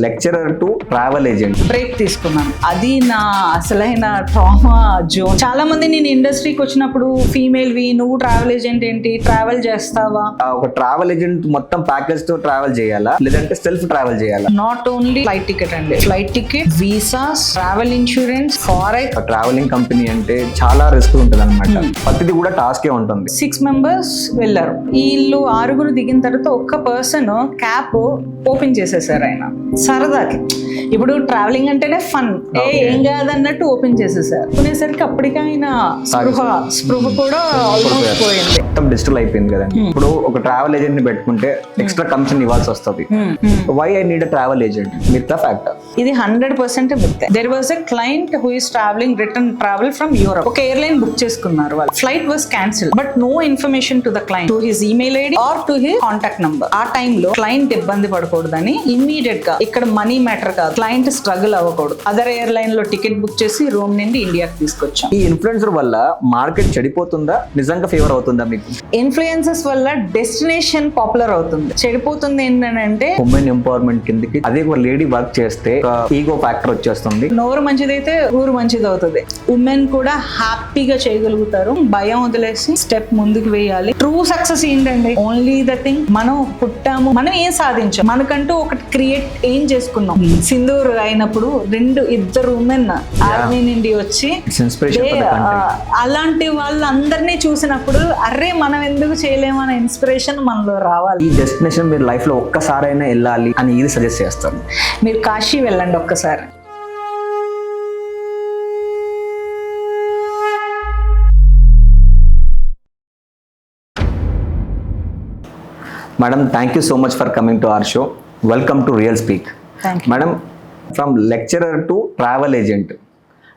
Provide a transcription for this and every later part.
Lecturer to travel agent. Break తీసుకున్నాను. అది నా అసలైన ట్రామా జోన్. చాలా మంది నేను ఇండస్ట్రీకి వచ్చినప్పుడు ఫీమేల్ వి, నువ్వు ట్రావెల్ ఏజెంట్ ఏంటి, ట్రావెల్ చేస్తావా? ఒక ట్రావెల్ ఏజెంట్ మొత్తం ప్యాకేజ్ తో ట్రావెల్ చేయాలా లేదంటే సెల్ఫ్ ట్రావెల్ చేయాలా? నాట్ ఓన్లీ ఫ్లైట్ టికెట్ అండి, flight ticket, visas, travel insurance, forex. Travelling company అంటే చాలా రిస్క్ ఉంటుంది అనమాట. ప్రతిది కూడా టాస్కే ఉంటుంది. 6 members వెళ్ళారు. వీళ్ళు 6 దిగిన తర్వాత ఒక్క పర్సన్ క్యాప్ ఓపెన్ చేసేసారు ఆయన సరదాకి. ఇప్పుడు ట్రావెలింగ్ అంటేనే ఫన్, ఏం కాదన్నట్టు ఓపెన్ చేసేసారు. కొనేసరికి అప్పటికి ఆయన స్పృహ కూడా ఆల్మోస్ట్ పోయింది. మొత్తం డిజిటల్ అయిపోయింది కదండి. ఇప్పుడు ఒక ట్రావెల్ ఏజెంట్ ని పెట్టుకుంటే ఎక్స్ట్రా కమిషన్ ఇవ్వాల్సి వస్తుంది. Why I need a travel agent? Myth factor? ఇది 100% myth. There was a client who is travelling return travel from Europe. ఒక ఎయిర్లైన్ బుక్ చేసుకున్నారు వాళ్ళు. Flight was cancel but no information to the client, to his email ID or to his contact number. ఆ టైంలో client ఇబ్బంది పడకూడదని immediate గా, ఇక్కడ money matter కాదు, క్లయింట్ స్ట్రగుల్ అవ్వకూడదు, అదర్ ఎయిర్లైన్ లో టికెట్ బుక్ చేసి రోమ్ నుండి ఇండియాకి తీసుకొచ్చాం. ఈ ఇన్ఫ్లుయెన్సర్ వల్ల మార్కెట్ చెడిపోతుందా, నిజంగా ఫేవర్ అవుతుందా మీకు? ఇన్ఫ్లుయెన్సెస్ వల్ల డెస్టినేషన్ పాపులర్ అవుతుంది. చెడిపోతుంది ఏంటంటే ఉమెన్ ఎంపవర్మెంట్ కిందకి అదే ఒక లేడీ వర్క్ చేస్తే ఈగో ఫ్యాక్టర్ వచ్చేస్తుంది. నోరు మంచిదైతే ఊరు మంచిది అవుతుంది. ఉమెన్ కూడా హ్యాపీగా చేయగలుగుతారు. భయం వదిలేసి స్టెప్ ముందుకు వేయాలి. ట్రూ సక్సెస్ ఏంటండి? ఓన్లీ ద థింగ్, మనం పుట్టాము, మనం ఏం సాధించాం, మనకంటూ ఒకటి క్రియేట్ ఏం చేసుకున్నాం. సింధూర్ అయినప్పుడు ఇద్దరు ఉమెన్ ఆర్మీ నుండి వచ్చి అలాంటి వాళ్ళందరినీ చూసినప్పుడు అరే మనం ఎందుకు చేయలేము అనే ఇన్స్పిరేషన్ మనలో రావాలి. ఈ డెస్టినేషన్ మీరు లైఫ్ లో ఒక్కసారైనా వెళ్ళాలి అని ఇది సజెస్ట్ చేస్తాను. మీరు కాశీ వెళ్ళండి ఒక్కసారి. Madam, thank you so much for coming to our show. Welcome to real speak. Madam, from lecturer to travel agent,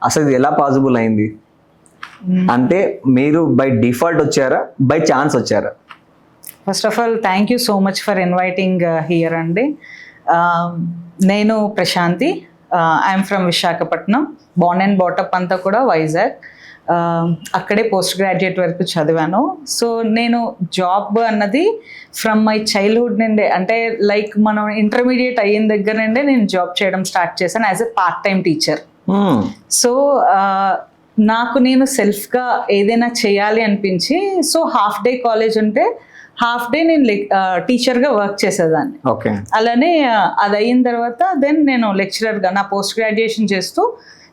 అసలు ఇది ఎలా పాసిబుల్ అయింది? అంటే మీరు బై డిఫాల్ట్ వచ్చారా, బై ఛాన్స్ వచ్చారా? First of all thank you so much for inviting here అండి. నేను Prashanti, I'm from Visakhapatnam. Born and brought up అంతా కూడా వైజాగ్. అక్కడే పోస్ట్ గ్రాడ్యుయేట్ వరకు చదివాను. సో నేను జాబ్ అన్నది ఫ్రమ్ మై చైల్డ్హుడ్ నుండే, అంటే లైక్ మనం ఇంటర్మీడియట్ అయిన దగ్గర నుండే నేను జాబ్ చేయడం స్టార్ట్ చేశాను as a part time teacher. So నాకు నేను సెల్ఫ్గా ఏదైనా చేయాలి అనిపించి, సో హాఫ్ డే కాలేజ్ ఉంటే హాఫ్ డే నేను టీచర్గా వర్క్ చేసేదాన్ని. అలానే అది అయిన తర్వాత దెన్ నేను లెక్చరర్గా నా పోస్ట్ గ్రాడ్యుయేషన్ చేస్తూ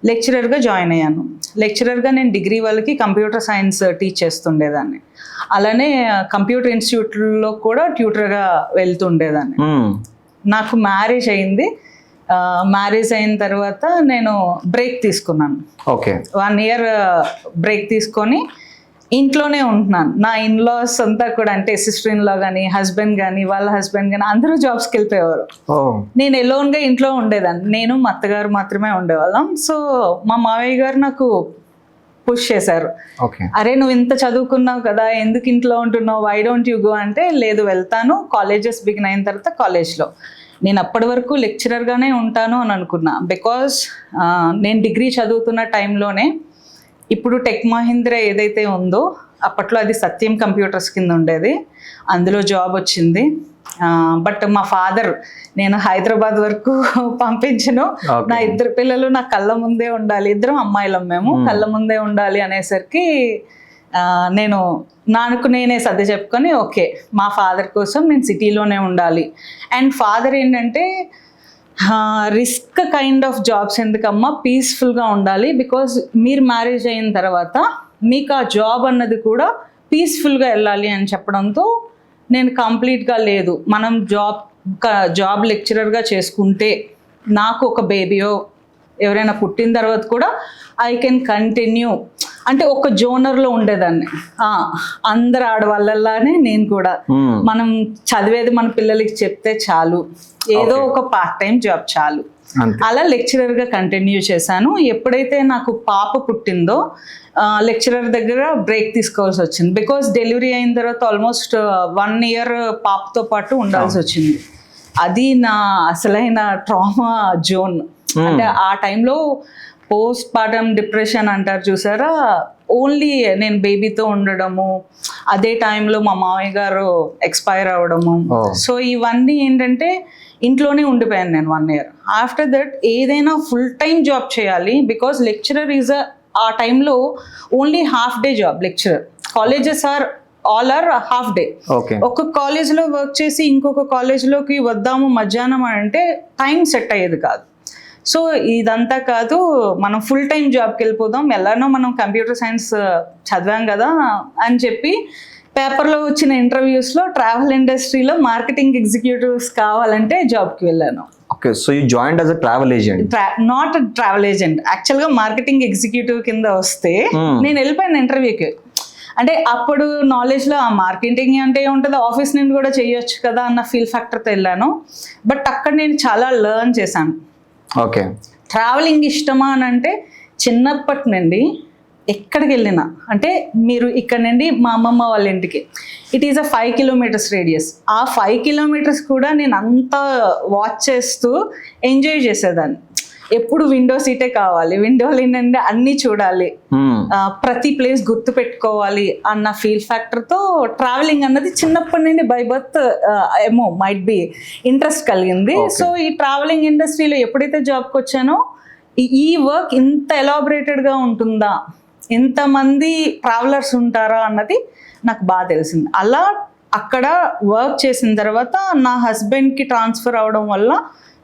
లెక్చరర్గా జాయిన్ అయ్యాను. లెక్చరర్గా నేను డిగ్రీ వాళ్ళకి కంప్యూటర్ సైన్స్ టీచ్ చేస్తుండేదాన్ని. అలానే కంప్యూటర్ ఇన్స్టిట్యూట్లో కూడా ట్యూటర్గా వెళ్తుండేదాన్ని. నాకు మ్యారేజ్ అయింది. మ్యారేజ్ అయిన తర్వాత నేను బ్రేక్ తీసుకున్నాను. 1 year బ్రేక్ తీసుకొని ఇంట్లోనే ఉంటున్నాను. నా ఇన్లాస్ అంతా కూడా, అంటే సిస్టర్ ఇన్లా కానీ, హస్బెండ్ కానీ, వాళ్ళ హస్బెండ్ కానీ అందరూ జాబ్స్కి వెళ్ళిపోయేవారు. నేను ఎలోన్గా ఇంట్లో ఉండేదాన్ని. నేను మా అత్తగారు మాత్రమే ఉండేవాళ్ళం. సో మా మావయ్య గారు నాకు పుష్ చేశారు. అరే నువ్వు ఇంత చదువుకున్నావు కదా, ఎందుకు ఇంట్లో ఉంటున్నావు, వై డోంట్ యూ గో అంటే, లేదు వెళ్తాను, కాలేజెస్ బిగిన్ అయిన తర్వాత కాలేజ్లో. నేను అప్పటి వరకు లెక్చరర్గానే ఉంటాను అని అనుకున్నా. బికాజ్ నేను డిగ్రీ చదువుతున్న టైంలోనే ఇప్పుడు టెక్ మహీంద్రా ఏదైతే ఉందో అప్పట్లో అది సత్యం కంప్యూటర్స్ కింద ఉండేది, అందులో జాబ్ వచ్చింది. బట్ మా ఫాదర్ నేను హైదరాబాద్ వరకు పంపించను, నా 2 పిల్లలు నా కళ్ళ ముందే ఉండాలి, 2 అమ్మాయిలం మేము, కళ్ళ ముందే ఉండాలి అనేసరికి నాకు నేనే సర్ది చెప్పుకొని ఓకే మా ఫాదర్ కోసం నేను సిటీలోనే ఉండాలి. అండ్ ఫాదర్ ఏంటంటే రిస్క్ కైండ్ ఆఫ్ జాబ్స్ ఎందుకమ్మా, పీస్ఫుల్గా ఉండాలి, బికాజ్ మీరు మ్యారేజ్ అయిన తర్వాత మీకు ఆ జాబ్ అన్నది కూడా పీస్ఫుల్గా వెళ్ళాలి అని చెప్పడంతో నేను కంప్లీట్గా లేదు, మనం జాబ్ లెక్చరర్గా చేసుకుంటే నాకు ఒక బేబీయో ఎవరైనా పుట్టిన తర్వాత కూడా ఐ కెన్ కంటిన్యూ, అంటే ఒక జోనర్లో ఉండేదాన్ని. అందరు ఆడవాళ్ళలానే నేను కూడా, మనం చదివేది మన పిల్లలకి చెప్తే చాలు, ఏదో ఒక పార్ట్ టైం జాబ్ చాలు, అలా లెక్చరర్గా కంటిన్యూ చేశాను. ఎప్పుడైతే నాకు పాప పుట్టిందో లెక్చరర్ దగ్గర బ్రేక్ తీసుకోవాల్సి వచ్చింది. బికాస్ డెలివరీ అయిన తర్వాత ఆల్మోస్ట్ 1 year పాపతో పాటు ఉండాల్సి వచ్చింది. అది నా అసలైన ట్రామా జోన్. అంటే ఆ టైంలో పోస్ట్ పార్టమ్ డిప్రెషన్ అంటారు చూసారా, ఓన్లీ నేను బేబీతో ఉండడము, అదే టైంలో మా మామయ్య గారు ఎక్స్పైర్ అవ్వడము. సో ఇవన్నీ ఏంటంటే ఇంట్లోనే ఉండిపోయాను నేను 1 year. ఆఫ్టర్ దట్ ఏదైనా ఫుల్ టైం జాబ్ చేయాలి, బికాస్ లెక్చరర్ ఈజ్ ఆ టైంలో only half day job. Lecturer colleges all or half day. Okay. ఒక కాలేజ్లో వర్క్ చేసి ఇంకొక కాలేజ్లోకి వద్దాము మధ్యాహ్నం అంటే టైం సెట్ అయ్యేది కాదు. సో ఇదంతా కాదు, మనం ఫుల్ టైం జాబ్కి వెళ్ళిపోదాం, ఎలానో మనం కంప్యూటర్ సైన్స్ చదివాం కదా అని చెప్పి పేపర్లో వచ్చిన ఇంటర్వ్యూస్లో ట్రావెల్ ఇండస్ట్రీలో మార్కెటింగ్ ఎగ్జిక్యూటివ్స్ కావాలంటే జాబ్కి వెళ్ళాను. Okay, so you joined as a travel agent. Not travel agent, యాక్చువల్గా మార్కెటింగ్ ఎగ్జిక్యూటివ్ కింద వస్తే నేను వెళ్ళిపోయాను ఇంటర్వ్యూకి. అంటే అప్పుడు నాలెడ్జ్లో ఆ మార్కెటింగ్ అంటే ఏముంటుంది, ఆఫీస్ నుండి కూడా చేయొచ్చు కదా అన్న ఫీల్ ఫ్యాక్టర్తో వెళ్ళాను. బట్ అక్కడ నేను చాలా లెర్న్ చేశాను. ఓకే. ట్రావెలింగ్ ఇష్టమా అని అంటే చిన్నప్పటి నుండి ఎక్కడికి వెళ్ళినా, అంటే మీరు ఇక్కడ నుండి మా అమ్మమ్మ వాళ్ళ ఇంటికి it is a 5 kilometers radius. ఆ 5 kilometers కూడా నేను అంతా వాచ్ చేస్తూ ఎంజాయ్ చేసేదాన్ని. ఎప్పుడు విండో సీటే కావాలి, విండోలో ఏంటంటే అన్నీ చూడాలి, ప్రతి ప్లేస్ గుర్తు పెట్టుకోవాలి అన్న ఫీల్ ఫ్యాక్టర్తో ట్రావెలింగ్ అన్నది చిన్నప్పటి నుండి బై బర్త్ ఏమో మైట్ బి ఇంట్రెస్ట్ కలిగింది. సో ఈ ట్రావెలింగ్ ఇండస్ట్రీలో ఎప్పుడైతే జాబ్కి వచ్చానో ఈ వర్క్ ఇంత ఎలాబరేటెడ్గా ఉంటుందా, ఎంతమంది ట్రావెలర్స్ ఉంటారా అన్నది నాకు బాగా తెలిసింది. అలా అక్కడ వర్క్ చేసిన తర్వాత నా హస్బెండ్కి ట్రాన్స్ఫర్ అవడం వల్ల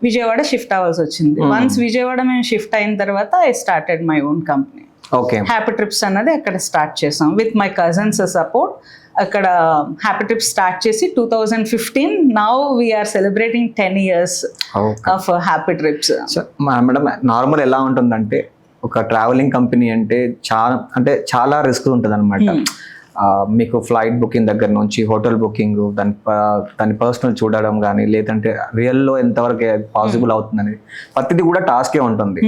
విజయవాడ షిఫ్ట్ అవ్వాల్సి వచ్చింది. వన్స్ విజయవాడ మేము షిఫ్ట్ అయిన తర్వాత I started my own company. Okay. Happy trips అన్నది అక్కడ స్టార్ట్ చేసాం విత్ మై కజిన్స్ సపోర్ట్. అక్కడ హ్యాపీ ట్రిప్స్ స్టార్ట్ చేసి 2015 now we are celebrating 10 years of happy trips. Madam, normal ఎలా ఉంటుందంటే ఒక ట్రావెలింగ్ కంపెనీ అంటే చాలా రిస్క్ ఉంటుంది అనమాట. మీకు ఫ్లైట్ బుకింగ్ దగ్గర నుంచి హోటల్ బుకింగ్, దాని పర్సనల్ చూడడం కానీ, లేదంటే రియల్లో ఎంతవరకు పాసిబుల్ అవుతుందని ప్రతిదీ కూడా టాస్కే ఉంటుంది.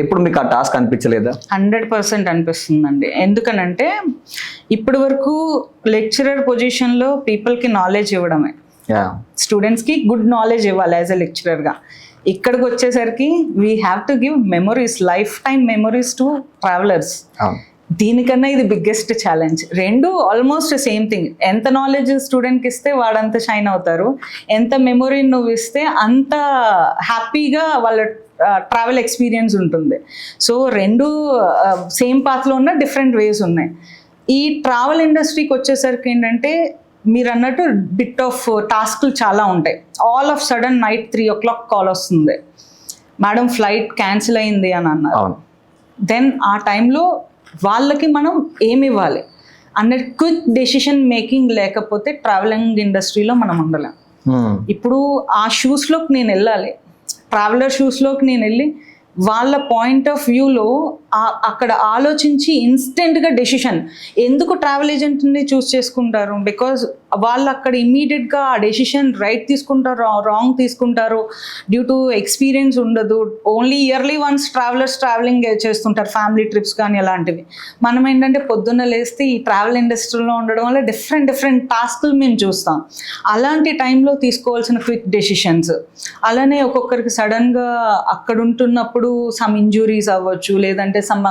ఇప్పుడు మీకు ఆ టాస్క్ అనిపించలేదా? 100% అనిపిస్తుందండి. ఎందుకనంటే ఇప్పటి వరకు లెక్చరర్ పొజిషన్లో పీపుల్కి నాలెడ్జ్ ఇవ్వడమే, స్టూడెంట్స్కి గుడ్ నాలెడ్జ్ ఇవ్వాలి యాజ్ ఎ లెక్చరర్గా. ఇక్కడికి వచ్చేసరికి we have to give memories, life time memories to travellers. దీనికన్నా ఇది బిగ్గెస్ట్ ఛాలెంజ్. రెండు ఆల్మోస్ట్ సేమ్ థింగ్. ఎంత నాలెడ్జ్ స్టూడెంట్కి ఇస్తే వాడంత షైన్ అవుతారు, ఎంత మెమొరీ నువ్వు ఇస్తే అంత హ్యాపీగా వాళ్ళ ట్రావెల్ ఎక్స్పీరియన్స్ ఉంటుంది. సో రెండు సేమ్ పాత్లో ఉన్న డిఫరెంట్ వేస్ ఉన్నాయి. ఈ ట్రావెల్ ఇండస్ట్రీకి వచ్చేసరికి ఏంటంటే మీరు అన్నట్టు బిట్ ఆఫ్ టాస్క్లు చాలా ఉంటాయి. All of sudden night 3 o'clock call వస్తుంది, మేడం ఫ్లైట్ క్యాన్సిల్ అయింది అని అన్నారు. దెన్ ఆ టైంలో వాళ్ళకి మనం ఏమి ఇవ్వాలి అన్న క్విక్ డెసిషన్ మేకింగ్ లేకపోతే ట్రావెలింగ్ ఇండస్ట్రీలో మనం ఉండలేం. ఇప్పుడు ఆ షూస్లోకి నేను వెళ్ళాలి, ట్రావెలర్ షూస్లోకి నేను వెళ్ళి వాళ్ళ పాయింట్ ఆఫ్ వ్యూలో అక్కడ ఆలోచించి ఇన్స్టెంట్గా డెసిషన్. ఎందుకు ట్రావెల్ ఏజెంట్ని చూస్ చేసుకుంటారు? బికాజ్ వాళ్ళు అక్కడ ఇమ్మీడియట్గా ఆ డెసిషన్ రైట్ తీసుకుంటారు, రాంగ్ తీసుకుంటారు, డ్యూ టు ఎక్స్పీరియన్స్ ఉండదు. ఓన్లీ ఇయర్లీ వన్స్ ట్రావెలింగ్ చేస్తుంటారు, ఫ్యామిలీ ట్రిప్స్ కానీ అలాంటివి. మనం ఏంటంటే పొద్దున్న లేస్తే ఈ ట్రావెల్ ఇండస్ట్రీలో ఉండడం వల్ల డిఫరెంట్ టాస్క్లు మేము చూస్తాం. అలాంటి టైంలో తీసుకోవాల్సిన క్విక్ డెసిషన్స్. అలానే ఒక్కొక్కరికి సడన్గా అక్కడ ఉంటున్నప్పుడు సమ్ ఇంజురీస్ అవ్వచ్చు, లేదంటే సమ్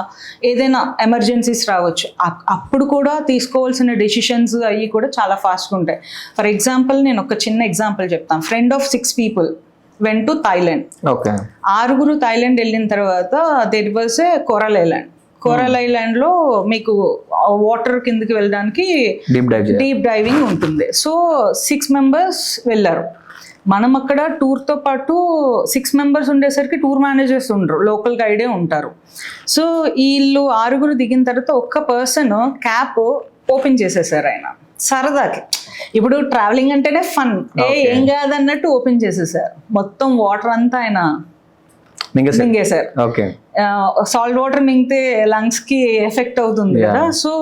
ఏదైనా ఎమర్జెన్సీస్ రావచ్చు. అప్పుడు కూడా తీసుకోవాల్సిన డెసిషన్స్ అవి కూడా చాలా ఫాస్ట్గా ఉంటాయి. ఫర్ ఎగ్జాంపుల్ నేను ఒక చిన్న ఎగ్జాంపుల్ చెప్తాను. Friend of 6 people went to Thailand. 6 Thailand వెళ్ళిన తర్వాత there was a coral island. Coral ఐలాండ్లో మీకు వాటర్ కిందకి వెళ్ళడానికి డీప్ డైవింగ్ ఉంటుంది. సో 6 members వెళ్ళారు. మనం అక్కడ టూర్తో పాటు 6 members ఉండేసరికి టూర్ మేనేజర్స్ ఉండరు, లోకల్ గైడే ఉంటారు. సో వీళ్ళు 6 దిగిన తర్వాత ఒక్క పర్సన్ క్యాప్ ఓపెన్ చేసేసారు ఆయన సరదాకి. ఇప్పుడు ట్రావెలింగ్ అంటేనే ఫన్, ఏం కాదన్నట్టు ఓపెన్ చేసేసారు. మొత్తం వాటర్ అంతా ఆయన మింగేశారు. సాల్ట్ వాటర్ మింగితే లంగ్స్కి ఎఫెక్ట్ అవుతుంది కదా. సో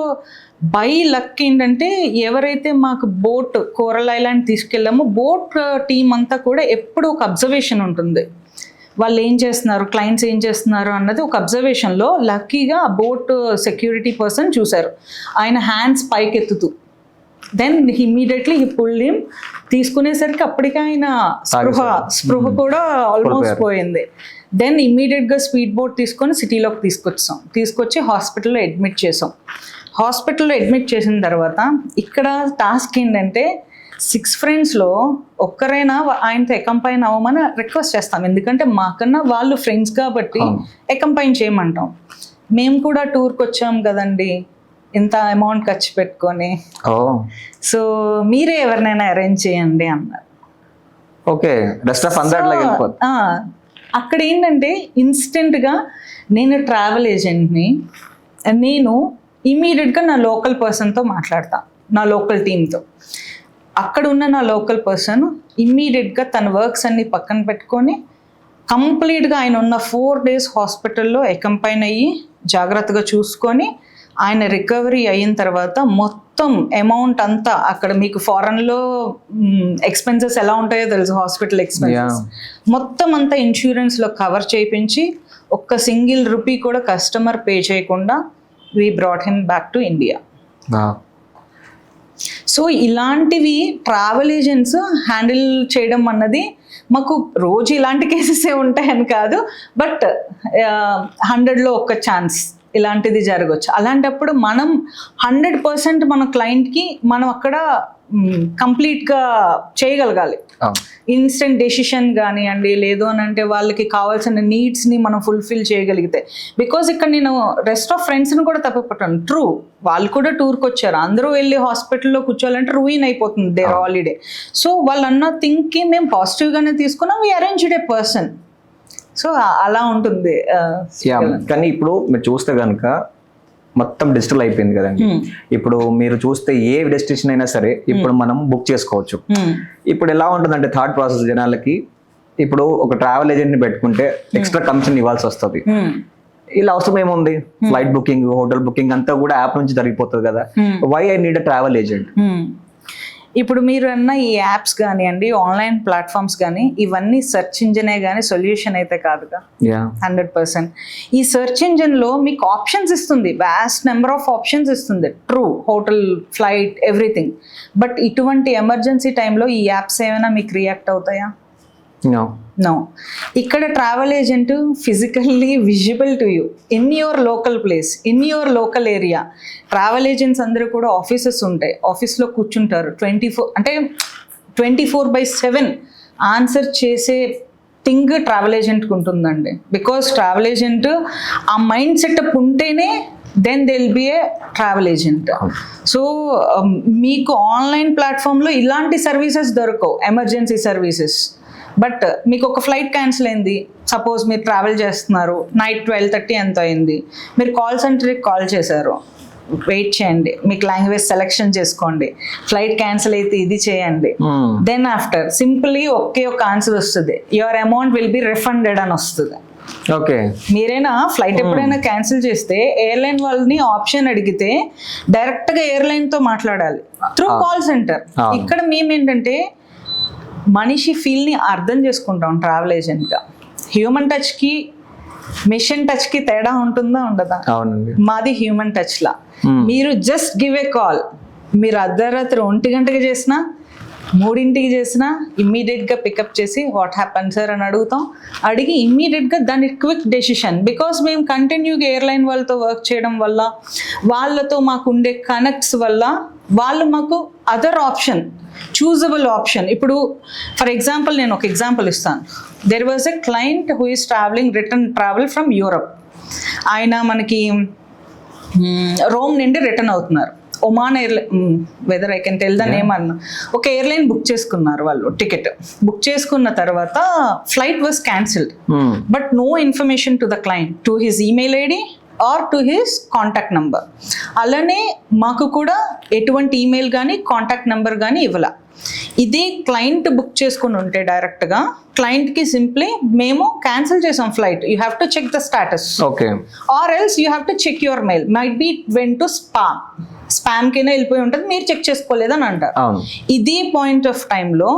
బై లక్ ఏంటంటే ఎవరైతే మాకు బోట్ కోరల్ ఐలాండ్ తీసుకెళ్ళామో బోట్ టీం అంతా కూడా ఎప్పుడు ఒక అబ్జర్వేషన్ ఉంటుంది. వాళ్ళు ఏం చేస్తున్నారు, క్లయింట్స్ ఏం చేస్తున్నారు అన్నది ఒక అబ్జర్వేషన్లో లక్కీగా ఆ బోట్ సెక్యూరిటీ పర్సన్ చూశారు. ఆయన హ్యాండ్స్ పైకి ఎత్తుతూ then immediately he pulled him. తీసుకునేసరికి అప్పటికే ఆయన స్పృహ కూడా ఆల్మోస్ట్ పోయింది. దెన్ ఇమ్మీడియట్గా స్పీడ్ బోట్ తీసుకొని సిటీలోకి తీసుకొచ్చి హాస్పిటల్లో అడ్మిట్ చేసాం. హాస్పిటల్లో అడ్మిట్ చేసిన తర్వాత ఇక్కడ టాస్క్ ఏంటంటే 6 ఫ్రెండ్స్లో ఒక్కరైనా ఆయనతో అకంపైన్ అవ్వమని రిక్వెస్ట్ చేస్తాం, ఎందుకంటే మాకన్నా వాళ్ళు ఫ్రెండ్స్ కాబట్టి అకంపైన్ చేయమంటాం. మేము కూడా టూర్కి వచ్చాం కదండి ఇంత అమౌంట్ ఖర్చు పెట్టుకొని, సో మీరే ఎవరినైనా అరేంజ్ చేయండి అన్నారు. ఓకే, రెస్ట్ ఆఫ్ అందరిలో అక్కడ ఏంటంటే ఇన్స్టెంట్గా నేను ట్రావెల్ ఏజెంట్ని, నేను ఇమీడియట్గా నా లోకల్ పర్సన్తో మాట్లాడతా, నా లోకల్ టీమ్తో. అక్కడ ఉన్న నా లోకల్ పర్సన్ ఇమ్మీడియట్గా తన వర్క్స్ అన్ని పక్కన పెట్టుకొని కంప్లీట్గా ఆయన ఉన్న 4 days హాస్పిటల్లో అకంపైన్ అయ్యి జాగ్రత్తగా చూసుకొని ఆయన రికవరీ అయిన తర్వాత మొత్తం అమౌంట్ అంతా, అక్కడ మీకు ఫారెన్లో ఎక్స్పెన్సెస్ ఎలా ఉంటాయో తెలుసు, హాస్పిటల్ ఎక్స్పెన్సెస్ మొత్తం అంతా ఇన్సూరెన్స్లో కవర్ చేయించి ఒక్క సింగిల్ రూపీ కూడా కస్టమర్ పే చేయకుండా we brought him back to India. So ఇలాంటివి ట్రావెల్ ఏజెంట్స్ హ్యాండిల్ చేయడం అన్నది మాకు రోజు ఇలాంటి కేసెసే ఉంటాయని కాదు, బట్ 100లో 1 ఛాన్స్ ఇలాంటిది జరగవచ్చు. అలాంటప్పుడు మనం 100% మన క్లయింట్కి మనం అక్కడ కంప్లీట్గా చేయగలగాలి. ఇన్స్టెంట్ డెసిషన్ కానివ్వండి, లేదు అని అంటే వాళ్ళకి కావాల్సిన నీడ్స్ని మనం ఫుల్ఫిల్ చేయగలిగితే. బికాజ్ ఇక్కడ నేను రెస్ట్ ఆఫ్ ఫ్రెండ్స్ని కూడా తప్పపట్టాను. ట్రూ, వాళ్ళు కూడా టూర్కి వచ్చారు, అందరూ వెళ్ళి హాస్పిటల్లో కూర్చోవాలంటే రూయిన్ అయిపోతుంది దేర్ హాలిడే. సో వాళ్ళు అన్న థింగ్కి మేము పాజిటివ్గానే తీసుకున్నాం, we arranged A person. So అలా ఉంటుంది. కానీ ఇప్పుడు మీరు చూస్తే కనుక మొత్తం డిజిటల్ అయిపోయింది కదండి. ఇప్పుడు మీరు చూస్తే ఏ డెస్టినేషన్ అయినా సరే ఇప్పుడు మనం బుక్ చేసుకోవచ్చు. ఇప్పుడు ఎలా ఉంటుందంటే థాట్ ప్రాసెస్ జనాలకి, ఇప్పుడు ఒక ట్రావెల్ ఏజెంట్ ని పెట్టుకుంటే ఎక్స్ట్రా కమిషన్ ఇవ్వాల్సి వస్తుంది. ఇలా అవసరం ఏముంది, ఫ్లైట్ బుకింగ్, హోటల్ బుకింగ్ అంతా కూడా యాప్ నుంచి జరిగిపోతుంది కదా. Why I need a travel agent? ఇప్పుడు మీరు అన్న ఈ యాప్స్ కానివ్వండి, ఆన్లైన్ ప్లాట్ఫామ్స్ కానీ, ఇవన్నీ సెర్చ్ ఇంజినే కానీ సొల్యూషన్ అయితే కాదుగా. 100% ఈ సెర్చ్ ఇంజిన్లో మీకు ఆప్షన్స్ ఇస్తుంది, వ్యాస్ట్ నెంబర్ ఆఫ్ ఆప్షన్స్ ఇస్తుంది. True, hotel, flight, everything. But ఇటువంటి ఎమర్జెన్సీ టైంలో ఈ యాప్స్ ఏమైనా మీకు రియాక్ట్ అవుతాయా? నో. ఇక్కడ travel agent physically visible to you in your local place, in your local area. Travel agents అందరూ కూడా ఆఫీసెస్ ఉంటాయి, ఆఫీస్లో కూర్చుంటారు. 24/7 ఆన్సర్ చేసే థింగ్ ట్రావెల్ ఏజెంట్కి ఉంటుందండి. బికాస్ ట్రావెల్ ఏజెంట్ ఆ మైండ్ సెటప్ ఉంటేనే then they will be a travel agent. So మీకు ఆన్లైన్ ప్లాట్ఫామ్లో ఇలాంటి సర్వీసెస్ దొరకవు, ఎమర్జెన్సీ సర్వీసెస్. బట్ మీకు ఒక ఫ్లైట్ క్యాన్సిల్ అయింది, సపోజ్ మీరు ట్రావెల్ చేస్తున్నారు, నైట్ 12:30 ఎంత అయింది, మీరు కాల్ సెంటర్కి కాల్ చేశారు, వెయిట్ చేయండి, మీకు లాంగ్వేజ్ సెలెక్షన్ చేసుకోండి, ఫ్లైట్ క్యాన్సిల్ అయితే ఇది చేయండి, దెన్ ఆఫ్టర్ సింపుల్లీ ఒకే ఒక ఆన్సర్ వస్తుంది, your amount will be refunded అని వస్తుంది. ఓకే, మీరైనా ఫ్లైట్ ఎప్పుడైనా క్యాన్సిల్ చేస్తే ఎయిర్లైన్ వాళ్ళని ఆప్షన్ అడిగితే డైరెక్ట్గా ఎయిర్లైన్తో మాట్లాడాలి త్రూ కాల్ సెంటర్. ఇక్కడ మేమేంటంటే మనిషి ఫీల్ని అర్థం చేసుకుంటాం ట్రావెల్ ఏజెంట్గా. హ్యూమన్ టచ్కి మిషన్ టచ్కి తేడా ఉంటుందా ఉండదా? మాది హ్యూమన్ టచ్లా. మీరు జస్ట్ గివ్ ఏ కాల్, మీరు అర్ధరాత్రి 1 గంటకి చేసినా 3ంటికి చేసినా ఇమ్మీడియట్గా పికప్ చేసి వాట్ హ్యాపన్ సార్ అని అడుగుతాం. అడిగి ఇమ్మీడియట్గా దాని క్విక్ డెసిషన్. బికాస్ మేము కంటిన్యూగా ఎయిర్లైన్ వాళ్ళతో వర్క్ చేయడం వల్ల, వాళ్ళతో మాకు ఉండే కనెక్ట్స్ వల్ల వాళ్ళు మాకు అదర్ ఆప్షన్, చూజబుల్ ఆప్షన్. ఇప్పుడు ఫర్ ఎగ్జాంపుల్ నేను ఒక ఎగ్జాంపుల్ ఇస్తాను. There was a client who is travelling, return travel from Europe. ఆయన మనకి రోమ్ నుండి రిటర్న్ అవుతున్నారు. Oman airline, weather I can tell the name అన్న, ఒక ఎయిర్లైన్ బుక్ చేసుకున్నారు వాళ్ళు. టికెట్ బుక్ చేసుకున్న తర్వాత flight was cancelled, but no information to the client, to his email ID or to his contact number. అలానే మాకు కూడా ఎటువంటి ఈమెయిల్ కానీ కాంటాక్ట్ నెంబర్ కానీ ఇవ్వాల. ఇది క్లయింట్ బుక్ చేసుకుని ఉంటే డైరెక్ట్గా క్లయింట్కి సింప్లీ మేము క్యాన్సిల్ చేసాం flight, you have to check the status, or else you have to check your mail, might be went to స్పామ్కైనా వెళ్ళిపోయి ఉంటుంది, మీరు చెక్ చేసుకోలేదని అంటారు. ఇది పాయింట్ ఆఫ్ టైంలో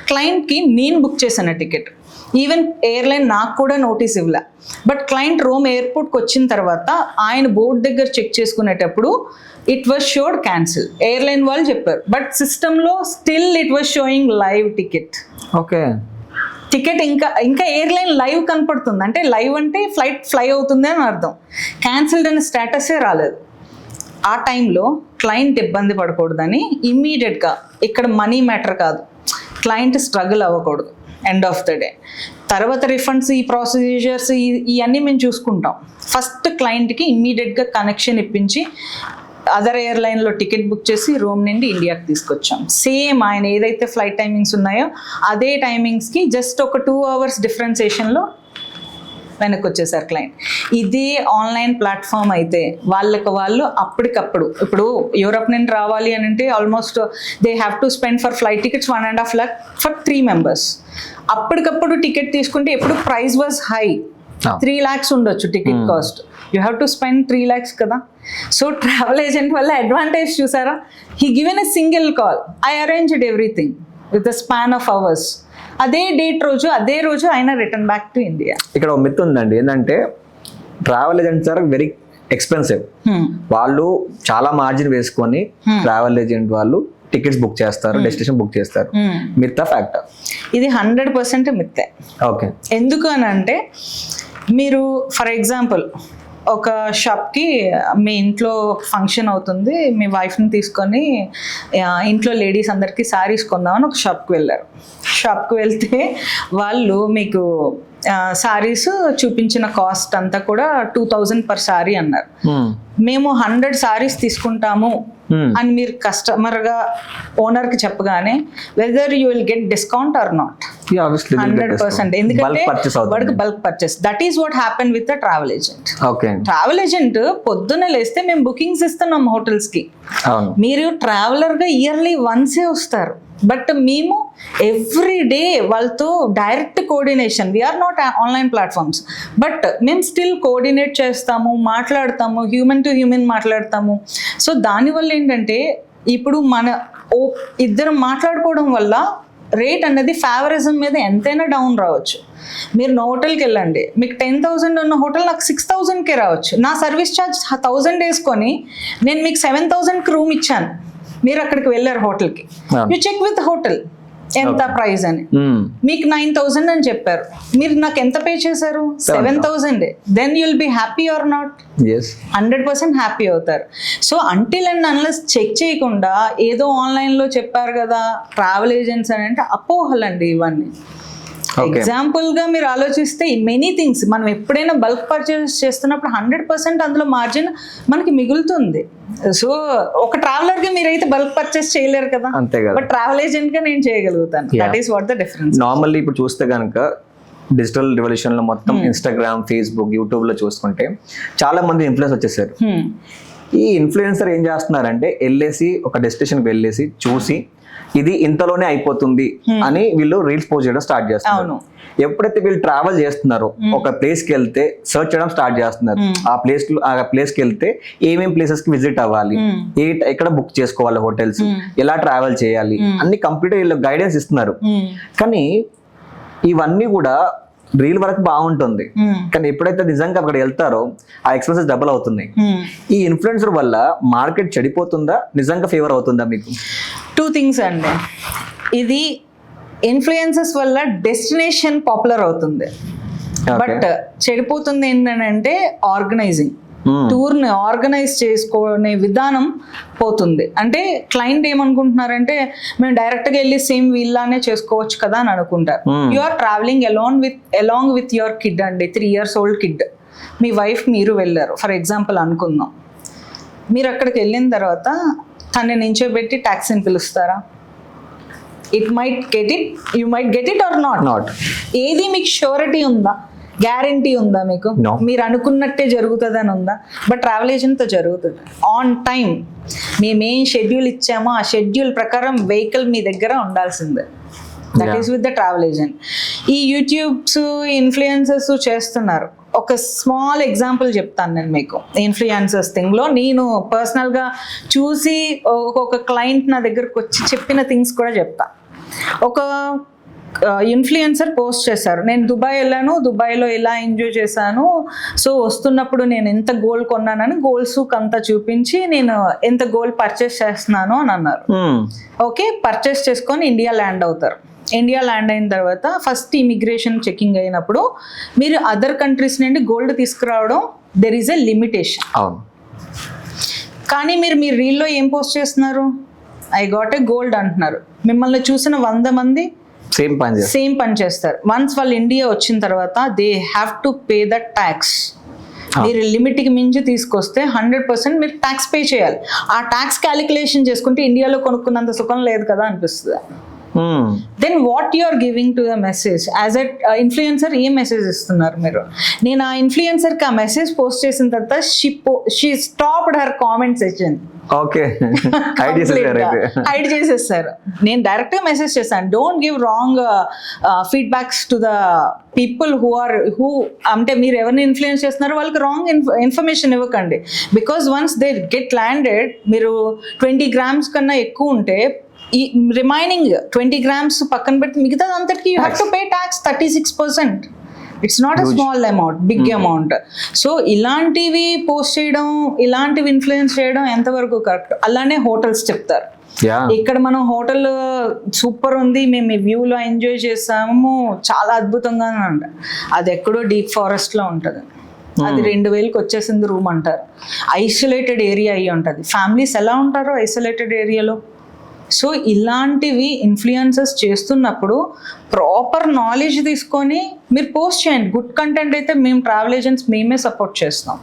క్లయింట్కి నేను బుక్ చేశాను టికెట్, ఈవెన్ ఎయిర్లైన్ నాకు కూడా నోటీస్ ఇవ్వలే. బట్ క్లయింట్ రోమ్ ఎయిర్పోర్ట్కి వచ్చిన తర్వాత ఆయన బోర్డ్ దగ్గర చెక్ చేసుకునేటప్పుడు it was showed cancel, airline వాళ్ళు చెప్పారు. బట్ సిస్టంలో still it was sowing live ticket. Okay, ticket ఇంకా ఎయిర్లైన్ లైవ్ కనపడుతుంది. అంటే లైవ్ అంటే ఫ్లైట్ ఫ్లై అవుతుంది అని అర్థం. క్యాన్సిల్డ్ అనే స్టేటసే రాలేదు. ఆ టైంలో క్లయింట్ ఇబ్బంది పడకూడదని ఇమ్మీడియట్గా ఇక్కడ మనీ మ్యాటర్ కాదు, క్లయింట్ స్ట్రగుల్ అవ్వకూడదు ఎండ్ ఆఫ్ ద డే. తర్వాత రిఫండ్స్, ఈ ప్రొసీజర్స్ ఇవన్నీ మేము చూసుకుంటాం. ఫస్ట్ క్లయింట్కి ఇమ్మీడియట్గా కనెక్షన్ ఇప్పించి అదర్ ఎయిర్లైన్లో టికెట్ బుక్ చేసి రూమ్ నుండి ఇండియాకి తీసుకొచ్చాం. సేమ్ ఆయన ఏదైతే ఫ్లైట్ టైమింగ్స్ ఉన్నాయో అదే టైమింగ్స్కి జస్ట్ ఒక 2 hours డిఫరెన్సేషన్లో వెనక్కి వచ్చేసారు క్లయింట్. ఇదే ఆన్లైన్ ప్లాట్ఫామ్ అయితే వాళ్ళు అప్పటికప్పుడు, ఇప్పుడు యూరప్ నుండి రావాలి అని అంటే almost they have to spend for flight tickets 1.5 lakh for 3 members. అప్పటికప్పుడు టికెట్ తీసుకుంటే ఎప్పుడు ప్రైస్ వాజ్ హై, 3 lakhs ఉండొచ్చు ticket cost, you have to spend 3 lakhs కదా. సో ట్రావెల్ ఏజెంట్ వల్ల అడ్వాంటేజ్ చూసారా, he given a single call, I arranged everything with the span of hours. అదే రోజు ఆయన రిటర్న్ బ్యాక్ టు ఇండియా. ఇక్కడ ఒక myth ఉందండి, ఏంటంటే travel agents are very expensive. వాళ్ళు చాలా మార్జిన్ వేసుకొని ట్రావెల్ ఏజెంట్ వాళ్ళు టికెట్స్ బుక్ చేస్తారు, డెస్టినేషన్ బుక్ చేస్తారు. Myth fact? ఇది 100% మిత్తే. ఓకే. ఎందుకు అని అంటే, మీరు ఫర్ ఎగ్జాంపుల్ ఒక షాప్కి మీ ఇంట్లో ఫంక్షన్ అవుతుంది, మీ వైఫ్ని తీసుకొని ఇంట్లో లేడీస్ అందరికీ శారీస్ కొందామని ఒక షాప్కి వెళ్ళారు. షాప్కి వెళ్తే వాళ్ళు మీకు శారీస్ చూపించిన కాస్ట్ అంతా కూడా 2000 per శారీ అన్నారు. మేము 100 శారీస్ తీసుకుంటాము అని మీరు కస్టమర్గా ఓనర్కి చెప్పగానే whether you will get discount or not, 100%. ఎందుకంటే వాడికి bulk purchase. That is what happen with the travel agent. Travel agent పొద్దున్నే లేస్తే మేము బుకింగ్స్ ఇస్తున్నాం హోటల్స్కి, మీరు ట్రావెలర్గా ఇయర్లీ వన్సే వస్తారు. బట్ మేము ఎవ్రీ డే వాళ్ళతో direct coordination, we are not online platforms, but మేము స్టిల్ కోఆర్డినేట్ చేస్తాము, మాట్లాడతాము, హ్యూమన్ టు హ్యూమన్ మాట్లాడతాము. సో దానివల్ల ఏంటంటే ఇప్పుడు ఇద్దరు మాట్లాడుకోవడం వల్ల రేట్ అనేది ఫేవరిజం మీద ఎంతైనా డౌన్ రావచ్చు. మీరు నా హోటల్కి వెళ్ళండి, మీకు 10,000 ఉన్న హోటల్ నాకు 6,000కే రావచ్చు. నా సర్వీస్ ఛార్జ్ 1,000 వేసుకొని నేను మీకు 7,000కి రూమ్ ఇచ్చాను, మీరు అక్కడికి వెళ్ళారు హోటల్కి, యూ చెక్ విత్ హోటల్ ఎంత ప్రైస్ అని, మీకు 9,000 అని చెప్పారు, మీరు నాకు ఎంత పే చేశారు? 7,000. Then you will be happy or not? 100% happy అవుతారు. So until and unless check చేయకుండా ఏదో ఆన్లైన్లో చెప్పారు కదా ట్రావెల్ ఏజెంట్స్ అని అంటే అపోహలండి ఇవన్నీ. ఎగ్జాంపుల్ గా మీరు ఆలోచిస్తే మెనీ థింగ్స్ మనం ఎప్పుడైనా బల్క్ పర్చేస్ చేస్తున్నప్పుడు 100% అందులో మార్జిన్ మనకి మిగులుతుంది. సో ఒక ట్రావెలర్ గా మీరైతే బల్క్ పర్చేస్ చేయలేరు కదా, అంతే కదా. బట్ ట్రావెల్ ఏజెంట్ గా నేను చేయగలుగుతాను. That is what the difference. Normally ఇప్పుడు చూస్తే కనుక డిజిటల్ రివల్యూషన్ లో మొత్తం ఇన్స్టాగ్రామ్, ఫేస్బుక్, యూట్యూబ్ లో చూసుకుంటే చాలా మంది ఇన్ఫ్లుయెన్స్ వచ్చేసారు. ఈ ఇన్ఫ్లుయెన్సర్ ఏం చేస్తున్నారంటే వెళ్ళేసి ఒక డెస్టినేషన్కి వెళ్ళేసి చూసి ఇది ఇంతలోనే అయిపోతుంది అని వీళ్ళు రీల్స్ పోస్ట్ చేయడం స్టార్ట్ చేస్తున్నారు. ఎప్పుడైతే వీళ్ళు ట్రావెల్ చేస్తున్నారో ఒక ప్లేస్ కి వెళ్తే సర్చ్ చేయడం స్టార్ట్ చేస్తున్నారు. ఆ ప్లేస్ కి వెళ్తే ఏమేం ప్లేసెస్ కి విజిట్ అవ్వాలి, ఎక్కడ బుక్ చేసుకోవాలి హోటల్స్, ఎలా ట్రావెల్ చేయాలి అన్ని కంప్లీట్ వీళ్ళు గైడెన్స్ ఇస్తున్నారు. కానీ ఇవన్నీ కూడా రీల్ వరకు బాగుంటుంది, కానీ ఎప్పుడైతే నిజంగా అక్కడ వెళ్తారో ఆ ఎక్స్పెన్సెస్ డబుల్ అవుతున్నాయి. ఈ ఇన్ఫ్లుయెన్సర్ వల్ల మార్కెట్ చెడిపోతుందా, నిజంగా ఫేవర్ అవుతుందా మీకు? 2 things అండి. ఇది ఇన్ఫ్లుయెన్సెస్ వల్ల డెస్టినేషన్ పాపులర్ అవుతుంది, బట్ చెడిపోతుంది ఏంటంటే ఆర్గనైజింగ్, టూర్ని ఆర్గనైజ్ చేసుకునే విధానం పోతుంది. అంటే క్లయింట్ ఏమనుకుంటున్నారంటే మేము డైరెక్ట్గా వెళ్ళి సేమ్ వీళ్ళనే చేసుకోవచ్చు కదా అని అనుకుంటారు. You are travelling along with your kid అండి, 3 years old కిడ్, మీ వైఫ్ మీరు వెళ్ళారు ఫర్ ఎగ్జాంపుల్ అనుకుందాం. మీరు అక్కడికి వెళ్ళిన తర్వాత తనని నించోబెట్టి ట్యాక్సీని పిలుస్తారా? You might get it or not. ఏది మీకు షూరిటీ ఉందా, గ్యారంటీ ఉందా మీకు? మీరు అనుకున్నట్టే జరుగుతుంది అని ఉందా? బట్ ట్రావెల్ ఏజెంట్తో జరుగుతుంది. ఆన్ టైం మేమేం షెడ్యూల్ ఇచ్చామో ఆ షెడ్యూల్ ప్రకారం వెహికల్ మీ దగ్గర ఉండాల్సిందే. That is with the travel agent. ఈ యూట్యూబ్స్ ఇన్ఫ్లుయెన్సర్స్ చేస్తున్నారు. ఒక స్మాల్ ఎగ్జాంపుల్ చెప్తాను నేను మీకు ఇన్ఫ్లుయెన్సర్స్ థింగ్లో. నేను పర్సనల్గా చూసి ఒక క్లయింట్ నా దగ్గరకు వచ్చి చెప్పిన థింగ్స్ కూడా చెప్తా. ఒక ఇన్ఫ్లుయెన్సర్ పోస్ట్ చేశారు, నేను దుబాయ్ వెళ్ళాను, దుబాయ్లో ఎలా ఎంజాయ్ చేశాను, సో వస్తున్నప్పుడు నేను ఎంత గోల్డ్ కొన్నానని గోల్డ్ సూక్ అంతా చూపించి నేను ఎంత గోల్డ్ పర్చేస్ చేస్తున్నాను అని అన్నారు. ఓకే, పర్చేస్ చేసుకొని ఇండియా ల్యాండ్ అవుతారు. ఇండియా ల్యాండ్ అయిన తర్వాత ఫస్ట్ ఇమిగ్రేషన్ చెకింగ్ అయినప్పుడు మీరు అదర్ కంట్రీస్ నుండి గోల్డ్ తీసుకురావడం దెర్ ఈజ్ ఎ లిమిటేషన్. కానీ మీరు మీ రీల్లో ఏం పోస్ట్ చేస్తున్నారు? ఐ గాట్ ఏ గోల్డ్ అంటున్నారు. మిమ్మల్ని చూసిన 100 మంది సేమ్ పని చేస్తారు. వన్స్ వాళ్ళు ఇండియా వచ్చిన తర్వాత they have to pay the tax. మీరు లిమిట్కి మించి తీసుకొస్తే 100% మీరు ట్యాక్స్ పే చేయాలి. ఆ ట్యాక్స్ క్యాలిక్యులేషన్ చేసుకుంటే ఇండియాలో కొనుక్కున్నంత సుఖం లేదు కదా అనిపిస్తుంది. Then what you are giving to the message as a influencer? ఏ మెసేజ్ ఇస్తున్నారు మీరు? నేను ఆ ఇన్ఫ్లుయెన్సర్కి ఆ మెసేజ్ పోస్ట్ చేసిన తర్వాత she stopped her comment section. Okay, hide చేసేస్తారు. నేను డైరెక్ట్గా మెసేజ్ చేశాను, don't give wrong feedbacks to the people who అంటే మీరు ఎవరిని ఇన్ఫ్లుయెన్స్ చేస్తున్నారో వాళ్ళకి రాంగ్ ఇన్ఫర్మేషన్ ఇవ్వకండి. Because once they get landed, మీరు 20 grams కన్నా ఎక్కువ ఉంటే ఈ రిమైనింగ్ 20 grams పక్కన పెట్టి మిగతా అంతటికి you have to pay tax 36%. It's not a small amount, big amount. So ఇలాంటివి పోస్ట్ చేయడం, ఇలాంటివి ఇన్ఫ్లుయెన్స్ చేయడం ఎంతవరకు కరెక్ట్? అలానే హోటల్స్ చెప్తారు, ఇక్కడ మనం హోటల్ సూపర్ ఉంది, మేము ఈ వ్యూలో ఎంజాయ్ చేసాము, చాలా అద్భుతంగా అంట. అది ఎక్కడో డీప్ ఫారెస్ట్ లో ఉంటుంది. అది 2000కి వచ్చేసింది రూమ్ అంటారు. ఐసోలేటెడ్ ఏరియా అయ్యి ఉంటుంది. ఫ్యామిలీస్ ఎలా ఉంటారో ఐసోలేటెడ్ ఏరియాలో. సో ఇలాంటివి ఇన్ఫ్లుయెన్సెస్ చేస్తున్నప్పుడు ప్రాపర్ నాలెడ్జ్ తీసుకొని మీరు పోస్ట్ చేయండి. గుడ్ కంటెంట్ అయితే మేము ట్రావెల్ ఏజెంట్స్ మేమే సపోర్ట్ చేస్తాం.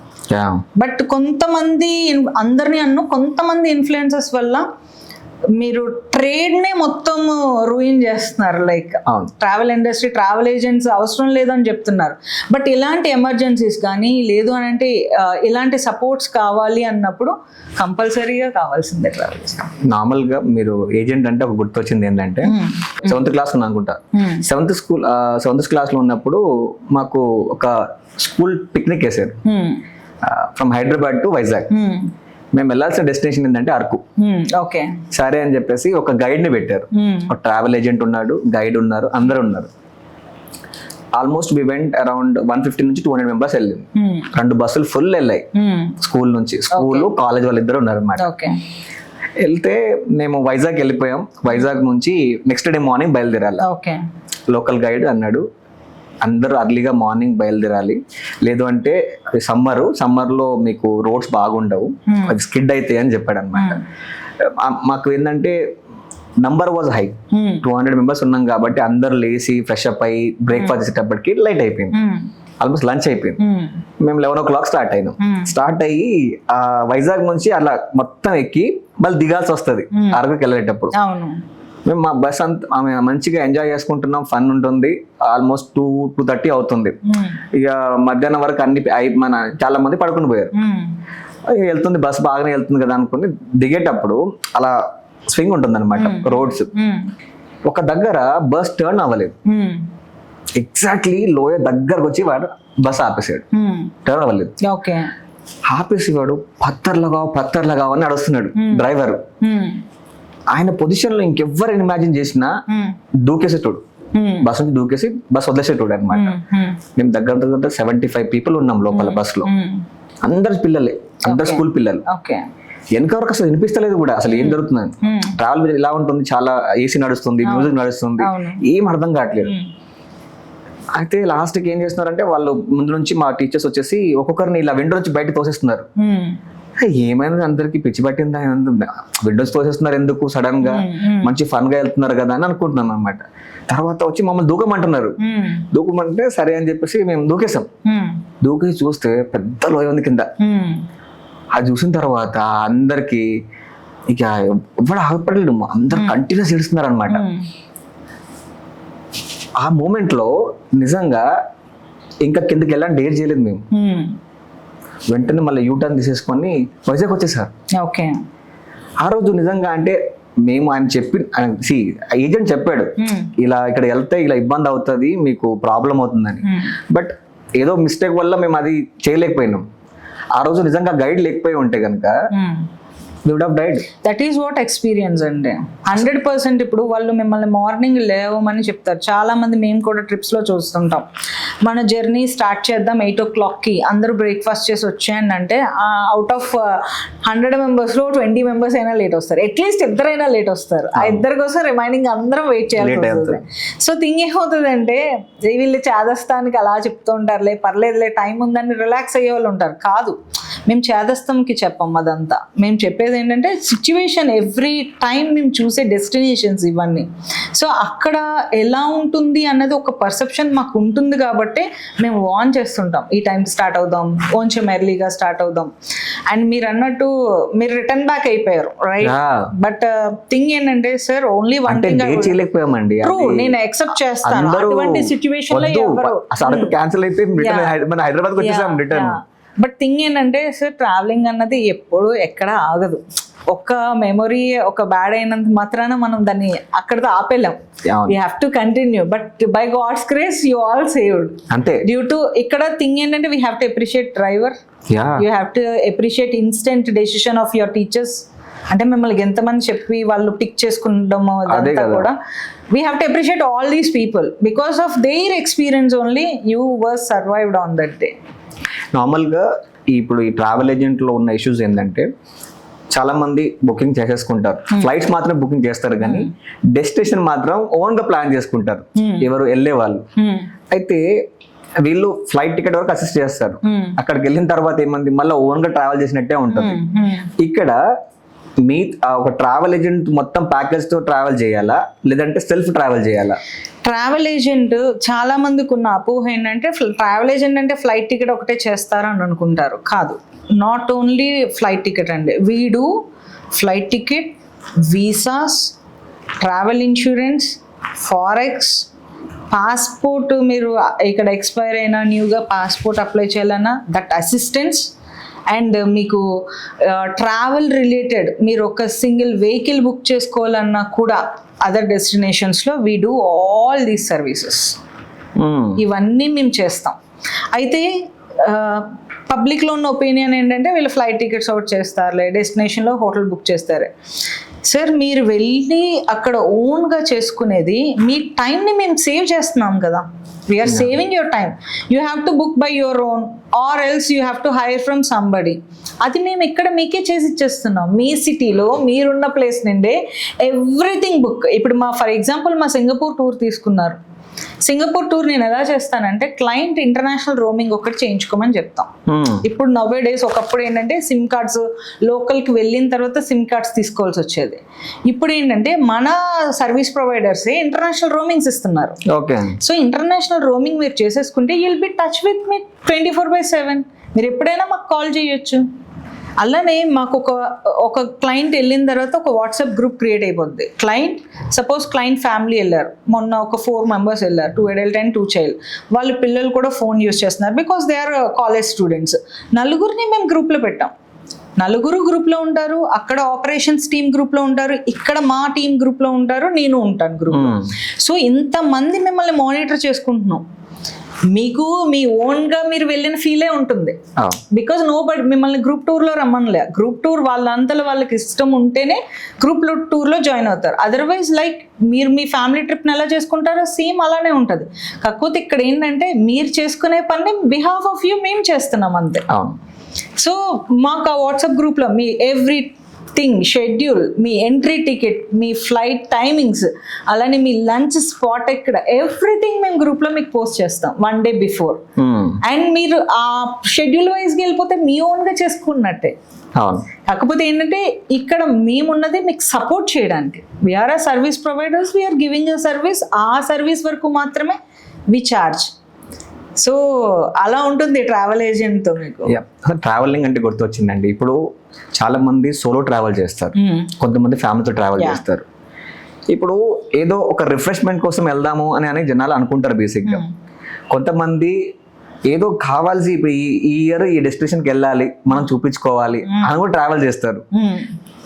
బట్ కొంతమంది, అందరినీ కొంతమంది ఇన్ఫ్లుయెన్సెస్ వల్ల మీరు ట్రేడ్నే మొత్తం రూయిన్ చేస్తున్నారు. Like travel industry, travel agents అవసరం లేదని చెప్తున్నారు. బట్ ఇలాంటి ఎమర్జెన్సీస్ కానీ లేదు అని అంటే ఇలాంటి సపోర్ట్స్ కావాలి అన్నప్పుడు కంపల్సరీగా కావాల్సిందే ట్రావెల్ ఏజెంట్. నార్మల్గా మీరు ఏజెంట్ అంటే ఒక గుర్తొచ్చింది ఏంటంటే 7th క్లాస్ ఉన్నా అనుకుంటా. 7th క్లాస్లో ఉన్నప్పుడు మాకు ఒక స్కూల్ పిక్నిక్ వేసారు ఫ్రమ్ హైదరాబాద్ టు వైజాగ్. మేము వెళ్ళాల్సిన డెస్టినేషన్ ఏంటంటే అరకు. ఓకే, సరే అని చెప్పేసి ఒక గైడ్ని పెట్టారు. ఒక ట్రావెల్ ఏజెంట్ ఉన్నాడు, గైడ్ ఉన్నారు, అందరూ ఉన్నారు. ఆల్మోస్ట్ వి వెంట్ అరౌండ్ 150 నుంచి 200 మెంబర్స్ వెళ్ళింది. 2 బస్సులు ఫుల్ వెళ్ళాయి స్కూల్ నుంచి. స్కూల్ కాలేజ్ వాళ్ళు ఇద్దరు ఉన్నారు అన్నమాట. వెళ్తే మేము వైజాగ్ వెళ్ళిపోయాం. వైజాగ్ నుంచి నెక్స్ట్ డే మార్నింగ్ బయలుదేరాలి. లోకల్ గైడ్ అన్నాడు, అందరూ అర్లీగా మార్నింగ్ బయలుదేరాలి, లేదు అంటే సమ్మర్లో మీకు రోడ్స్ బాగుండవు, అది స్కిడ్ అవుతాయి అని చెప్పాడు అనమాట. మాకు ఏంటంటే నంబర్ వాజ్ హై, 200 మెంబర్స్ ఉన్నాం కాబట్టి అందరు లేచి ఫ్రెష్ అప్ అయ్యి బ్రేక్ఫాస్ట్ చేసేటప్పటికి లైట్ అయిపోయింది. ఆల్మోస్ట్ లంచ్ అయిపోయింది. మేము 11 o'clock స్టార్ట్ అయినాం. స్టార్ట్ అయ్యి వైజాగ్ నుంచి అలా మొత్తం ఎక్కి మళ్ళీ దిగాల్సి వస్తుంది అరకుకి వెళ్ళేటప్పుడు. మేము మా బస్ అంతా మంచిగా ఎంజాయ్ చేసుకుంటున్నాం, ఫన్ ఉంటుంది. ఆల్మోస్ట్ 2:30 అవుతుంది. ఇక మధ్యాహ్నం వరకు మన చాలా మంది పడుకుని పోయారు. వెళ్తుంది బస్ బాగానే వెళ్తుంది కదా అనుకుని దిగేటప్పుడు అలా స్వింగ్ ఉంటుంది అనమాట రోడ్స్. ఒక దగ్గర బస్ టర్న్ అవ్వలేదు. ఎగ్జాక్ట్లీ లోయ దగ్గరకు వచ్చి వాడు బస్ ఆపేసాడు. టర్న్ అవ్వలేదు. ఆపేసి వాడు పత్తర్లగా అని నడుస్తున్నాడు డ్రైవర్. ఆయన పొజిషన్ లో ఇంకెవ్వరైనా ఇమాజిన్ చేసినా దూకేసేటోడు, బస్ నుంచి దూకేసి బస్ వదిలేసేటోడు అనమాట. మేము దగ్గర 75 people ఉన్నాం లోపల బస్ లో. అందరు పిల్లలే, అందరు స్కూల్ పిల్లలు. వెనక వరకు అసలు వినిపిస్తలేదు కూడా అసలు ఏం జరుగుతుందని. ట్రావెల్ ఇలా ఉంటుంది, చాలా ఏసీ నడుస్తుంది, మ్యూజిక్ నడుస్తుంది, ఏం అర్థం కావట్లేదు. అయితే లాస్ట్కి ఏం చేస్తున్నారంటే వాళ్ళు ముందు నుంచి మా టీచర్స్ వచ్చేసి ఒక్కొక్కరిని ఇలా విండో నుంచి బయటకు తోసేస్తున్నారు. ఏమైనా అందరికి పిచ్చి పట్టిందా, విండోస్ తోసేస్తున్నారు ఎందుకు సడన్ గా, మంచి ఫన్ గా వెళ్తున్నారు కదా అని అనుకుంటున్నాను అనమాట. తర్వాత వచ్చి మమ్మల్ని దూకమంటున్నారు. దూకమంటే సరే అని చెప్పేసి మేము దూకేసాం. దూకేసి చూస్తే పెద్ద లోయ ఉంది కింద. అది చూసిన తర్వాత అందరికి ఇక ఎవరు ఆగపడలేదు, అందరు కంటిన్యూస్ ఏడుస్తున్నారు అనమాట. ఆ మూమెంట్ లో నిజంగా ఇంకా కిందకి వెళ్ళాలని డేర్ చేయలేదు మేము. వెంటనే మళ్ళీ యూటర్న్ తీసేసుకొని వైజాగ్ వచ్చేసారు. ఆ రోజు నిజంగా అంటే మేము ఆయన ఏజెంట్ చెప్పాడు ఇలా ఇక్కడ వెళ్తే ఇలా ఇబ్బంది అవుతుంది, మీకు ప్రాబ్లం అవుతుందని. బట్ ఏదో మిస్టేక్ వల్ల మేము అది చేయలేకపోయినాం. ఆ రోజు నిజంగా గైడ్ లేకపోయి ఉంటే కనుక దట్ ఈస్ వాట్ ఎక్స్పీరియన్స్ అండి. 100%. ఇప్పుడు వాళ్ళు మిమ్మల్ని మార్నింగ్ లేవమని చెప్తారు. చాలా మంది మేము కూడా ట్రిప్స్ లో చూస్తుంటాం, మన జర్నీ స్టార్ట్ చేద్దాం 8 o'clockకి, అందరూ బ్రేక్ఫాస్ట్ చేసి వచ్చాయండి అంటే అవుట్ ఆఫ్ 100 members లో 20 members అయినా లేట్ వస్తారు. అట్లీస్ట్ ఇద్దరైనా లేట్ వస్తారు. ఆ ఇద్దరి కోసం రిమైనింగ్ అందరం వెయిట్ చేయాల్సి వస్తుంది. సో థింగ్ ఏమవుతుందంటే వీళ్ళు చాదస్తానికి అలా చెప్తూ ఉంటారులే, పర్లేదులే టైం ఉందని రిలాక్స్ అయ్యే వాళ్ళు ఉంటారు. కాదు, మేము చేదస్తంకి చెప్పం అదంతా. మేము చెప్పేది ఏంటంటే సిచ్యువేషన్ ఎవ్రీ టైం మేము చూసే డెస్టినేషన్స్ ఇవన్నీ. సో అక్కడ ఎలా ఉంటుంది అన్నది ఒక పర్సెప్షన్ మాకు ఉంటుంది కాబట్టి మేము వార్న్ చేస్తుంటాం, ఈ టైం స్టార్ట్ అవుదాం, కొంచెం ఎర్లీగా స్టార్ట్ అవుదాం. అండ్ మీరు అన్నట్టు మీరు రిటర్న్ బ్యాక్ అయిపోయారు, రైట్? బట్ థింగ్ ఏంటంటే సార్, ఓన్లీ వన్ థింగ్ చేయలేకపోయామండి. ట్రూ, నేను యాక్సెప్ట్ చేస్తాను. అటువంటి సిచ్యువేషన్ లో ఎవరు క్యాన్సిల్ అయితే మన హైదరాబాద్ వచ్చేసాం రిటర్న్. బట్ థింగ్ ఏంటంటే సార్, ట్రావెలింగ్ అన్నది ఎప్పుడు ఎక్కడ ఆగదు. ఒక్క మెమొరీ ఒక బ్యాడ్ అయినంత మాత్రాన మనం దాన్ని అక్కడితో ఆపేలాం. You have to continue. But by God's grace you all saved. అంతే. డ్యూ టు ఇక్కడ థింగ్ ఏంటంటే we have to appreciate driver, you have to appreciate instant decision of your teachers. అంటే మిమ్మల్ని ఎంతమంది చెప్పి వాళ్ళు పిక్ చేసుకుంటామో అదంతా కూడా we have to appreciate all these people. Because of their experience only you were survived on that day. నార్మల్గా ఇప్పుడు ఈ ట్రావెల్ ఏజెంట్లో ఉన్న ఇష్యూస్ ఏంటంటే చాలా మంది బుకింగ్ చేసేసుకుంటారు, ఫ్లైట్స్ మాత్రం బుకింగ్ చేస్తారు కానీ డెస్టినేషన్ మాత్రం ఓన్ గా ప్లాన్ చేసుకుంటారు ఎవరు వెళ్ళే వాళ్ళు. అయితే వీళ్ళు ఫ్లైట్ టికెట్ వరకు అసిస్ట్ చేస్తారు, అక్కడికి వెళ్ళిన తర్వాత ఏమంది మళ్ళీ ఓన్ గా ట్రావెల్ చేసినట్టే ఉంటుంది. ఇక్కడ మీ ఒక ట్రావెల్ ఏజెంట్ మొత్తం ప్యాకేజ్ తో ట్రావెల్ చేయాలా లేదంటే సెల్ఫ్ ట్రావెల్ చేయాలా? ట్రావెల్ ఏజెంట్ చాలా మందికి ఉన్న అపోహ ఏంటంటే ట్రావెల్ ఏజెంట్ అంటే ఫ్లైట్ టికెట్ ఒకటే చేస్తారని అనుకుంటారు. కాదు, నాట్ ఓన్లీ ఫ్లైట్ టికెట్ అండి. We do flight ticket, visas, travel insurance, forex, passport. మీరు ఇక్కడ ఎక్స్పైర్ అయినా న్యూగా పాస్పోర్ట్ అప్లై చేయాలన్నా దట్ అసిస్టెన్స్. అండ్ మీకు ట్రావెల్ రిలేటెడ్ మీరు ఒక సింగిల్ వెహికల్ బుక్ చేసుకోవాలన్నా కూడా other డెస్టినేషన్స్లో we do all these services. ఇవన్నీ మేము చేస్తాం. అయితే పబ్లిక్లో ఉన్న ఒపీనియన్ ఏంటంటే వీళ్ళు ఫ్లైట్ టికెట్స్ అవుట్ చేస్తారులే, డెస్టినేషన్లో హోటల్ బుక్ చేస్తారు. సార్, మీరు వెళ్ళి అక్కడ ఓన్గా చేసుకునేది మీ టైంని మేము సేవ్ చేస్తున్నాం కదా. We are saving your time. You have to book by your own or else you have to hire from somebody. అది మేము ఇక్కడ మీకే చేసి ఇచ్చేస్తున్నాం. మీ సిటీలో మీరున్న ప్లేస్ నుండే ఎవ్రీథింగ్ బుక్. ఇప్పుడు ఫర్ ఎగ్జాంపుల్ మా సింగపూర్ టూర్ తీసుకున్నారు. సింగపూర్ టూర్ నేను ఎలా చేస్తానంటే క్లయింట్ ఇంటర్నేషనల్ రోమింగ్ ఒకటి చేయించుకోమని చెప్తాం. ఇప్పుడు నవ్వే డేస్ ఒకప్పుడు ఏంటంటే సిమ్ కార్డ్స్ లోకల్కి వెళ్ళిన తర్వాత సిమ్ కార్డ్స్ తీసుకోవాల్సి వచ్చేది. ఇప్పుడు ఏంటంటే మన సర్వీస్ ప్రొవైడర్సే ఇంటర్నేషనల్ రోమింగ్స్ ఇస్తున్నారు. సో ఇంటర్నేషనల్ రోమింగ్ మీరు చేసేసుకుంటే you'll be touch with me 24/7. మీరు ఎప్పుడైనా మాకు కాల్ చేయొచ్చు. అలానే మాకు ఒక క్లయింట్ వెళ్ళిన తర్వాత ఒక వాట్సాప్ గ్రూప్ క్రియేట్ అయిపోద్ది. సపోజ్ క్లయింట్ ఫ్యామిలీ వెళ్ళారు, మొన్న ఒక 4 members వెళ్ళారు, 2 adult and 2 child. వాళ్ళ పిల్లలు కూడా ఫోన్ యూస్ చేస్తున్నారు because they are college students. నలుగురిని మేము గ్రూప్లో పెట్టాం. నలుగురు గ్రూప్లో ఉంటారు, అక్కడ ఆపరేషన్స్ టీమ్ గ్రూప్లో ఉంటారు, ఇక్కడ మా టీం గ్రూప్లో ఉంటారు, నేను ఉంటాను గ్రూప్లో. సో ఇంతమంది మిమ్మల్ని మానిటర్ చేసుకుంటున్నాం. మీకు మీ ఓన్గా మీరు వెళ్ళిన ఫీలే ఉంటుంది. బికాజ్ నో బట్ మిమ్మల్ని గ్రూప్ టూర్లో రమ్మనిలే. గ్రూప్ టూర్ వాళ్ళంతలో వాళ్ళకి ఇష్టం ఉంటేనే గ్రూప్ టూర్లో జాయిన్ అవుతారు. అదర్వైజ్ లైక్ మీరు మీ ఫ్యామిలీ ట్రిప్ని ఎలా చేసుకుంటారో సేమ్ అలానే ఉంటుంది. కాకపోతే ఇక్కడ ఏంటంటే మీరు చేసుకునే పని బిహాఫ్ ఆఫ్ యూ మేము చేస్తున్నాం అంతే. సో మాకు ఆ వాట్సాప్ గ్రూప్లో మీ ఎవ్రీ థింగ్ షెడ్యూల్, మీ ఎంట్రీ టికెట్, మీ ఫ్లైట్ టైమింగ్స్, అలానే మీ లంచ్ స్పాట్ ఎక్కడ, ఎవ్రీథింగ్ మేము గ్రూప్లో మీకు పోస్ట్ చేస్తాం 1 day బిఫోర్. అండ్ మీరు ఆ షెడ్యూల్ వైజ్గా వెళ్ళిపోతే మీ ఓన్గా చేసుకున్నట్టే. కాకపోతే ఏంటంటే ఇక్కడ మేమున్నది మీకు సపోర్ట్ చేయడానికి. We are uh service providers, we are giving a service. ఆ సర్వీస్ వరకు మాత్రమే వి చార్జ్. సో అలా ఉంటుంది ట్రావెల్ ఏజెంట్తో. మీకు ట్రావెలింగ్ అంటే గుర్తొచ్చిందండి, ఇప్పుడు చాలా మంది సోలో ట్రావెల్ చేస్తారు, కొంతమంది ఫ్యామిలీతో ట్రావెల్ చేస్తారు. ఇప్పుడు ఏదో ఒక రిఫ్రెష్మెంట్ కోసం వెళ్దాము అని జనాలు అనుకుంటారు బేసిక్గా. కొంతమంది ఏదో కావాల్సి ఇప్పుడు ఈ ఇయర్ ఈ డెస్టినేషన్కి వెళ్ళాలి, మనం చూపించుకోవాలి అని కూడా ట్రావెల్ చేస్తారు.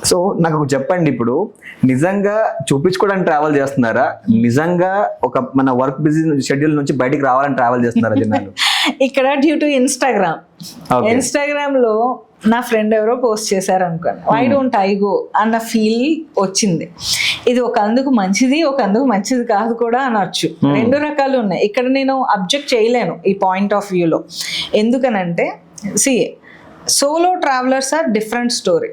సో నాకు చెప్పండి, ఇప్పుడు నిజంగా చూపించుకోవడానికి ట్రావెల్ చేస్తున్నారా, నిజంగా ఒక మన వర్క్ బిజీ షెడ్యూల్ నుంచి బయటికి రావాలని ట్రావెల్ చేస్తున్నారా జనాలు? ఇక్కడ డ్యూ టు ఇన్స్టాగ్రామ్ లో నా ఫ్రెండ్ ఎవరో పోస్ట్ చేశారు అనుకోండి, వై డోంట్ ఐ గో అన్న ఫీల్ వచ్చింది. ఇది ఒక అందుకు మంచిది, ఒక అందుకు మంచిది కాదు కూడా అనొచ్చు. 2 రకాలు ఉన్నాయి. ఇక్కడ నేను అబ్జెక్ట్ చేయలేను ఈ పాయింట్ ఆఫ్ వ్యూలో. ఎందుకనంటే solo travellers are different story.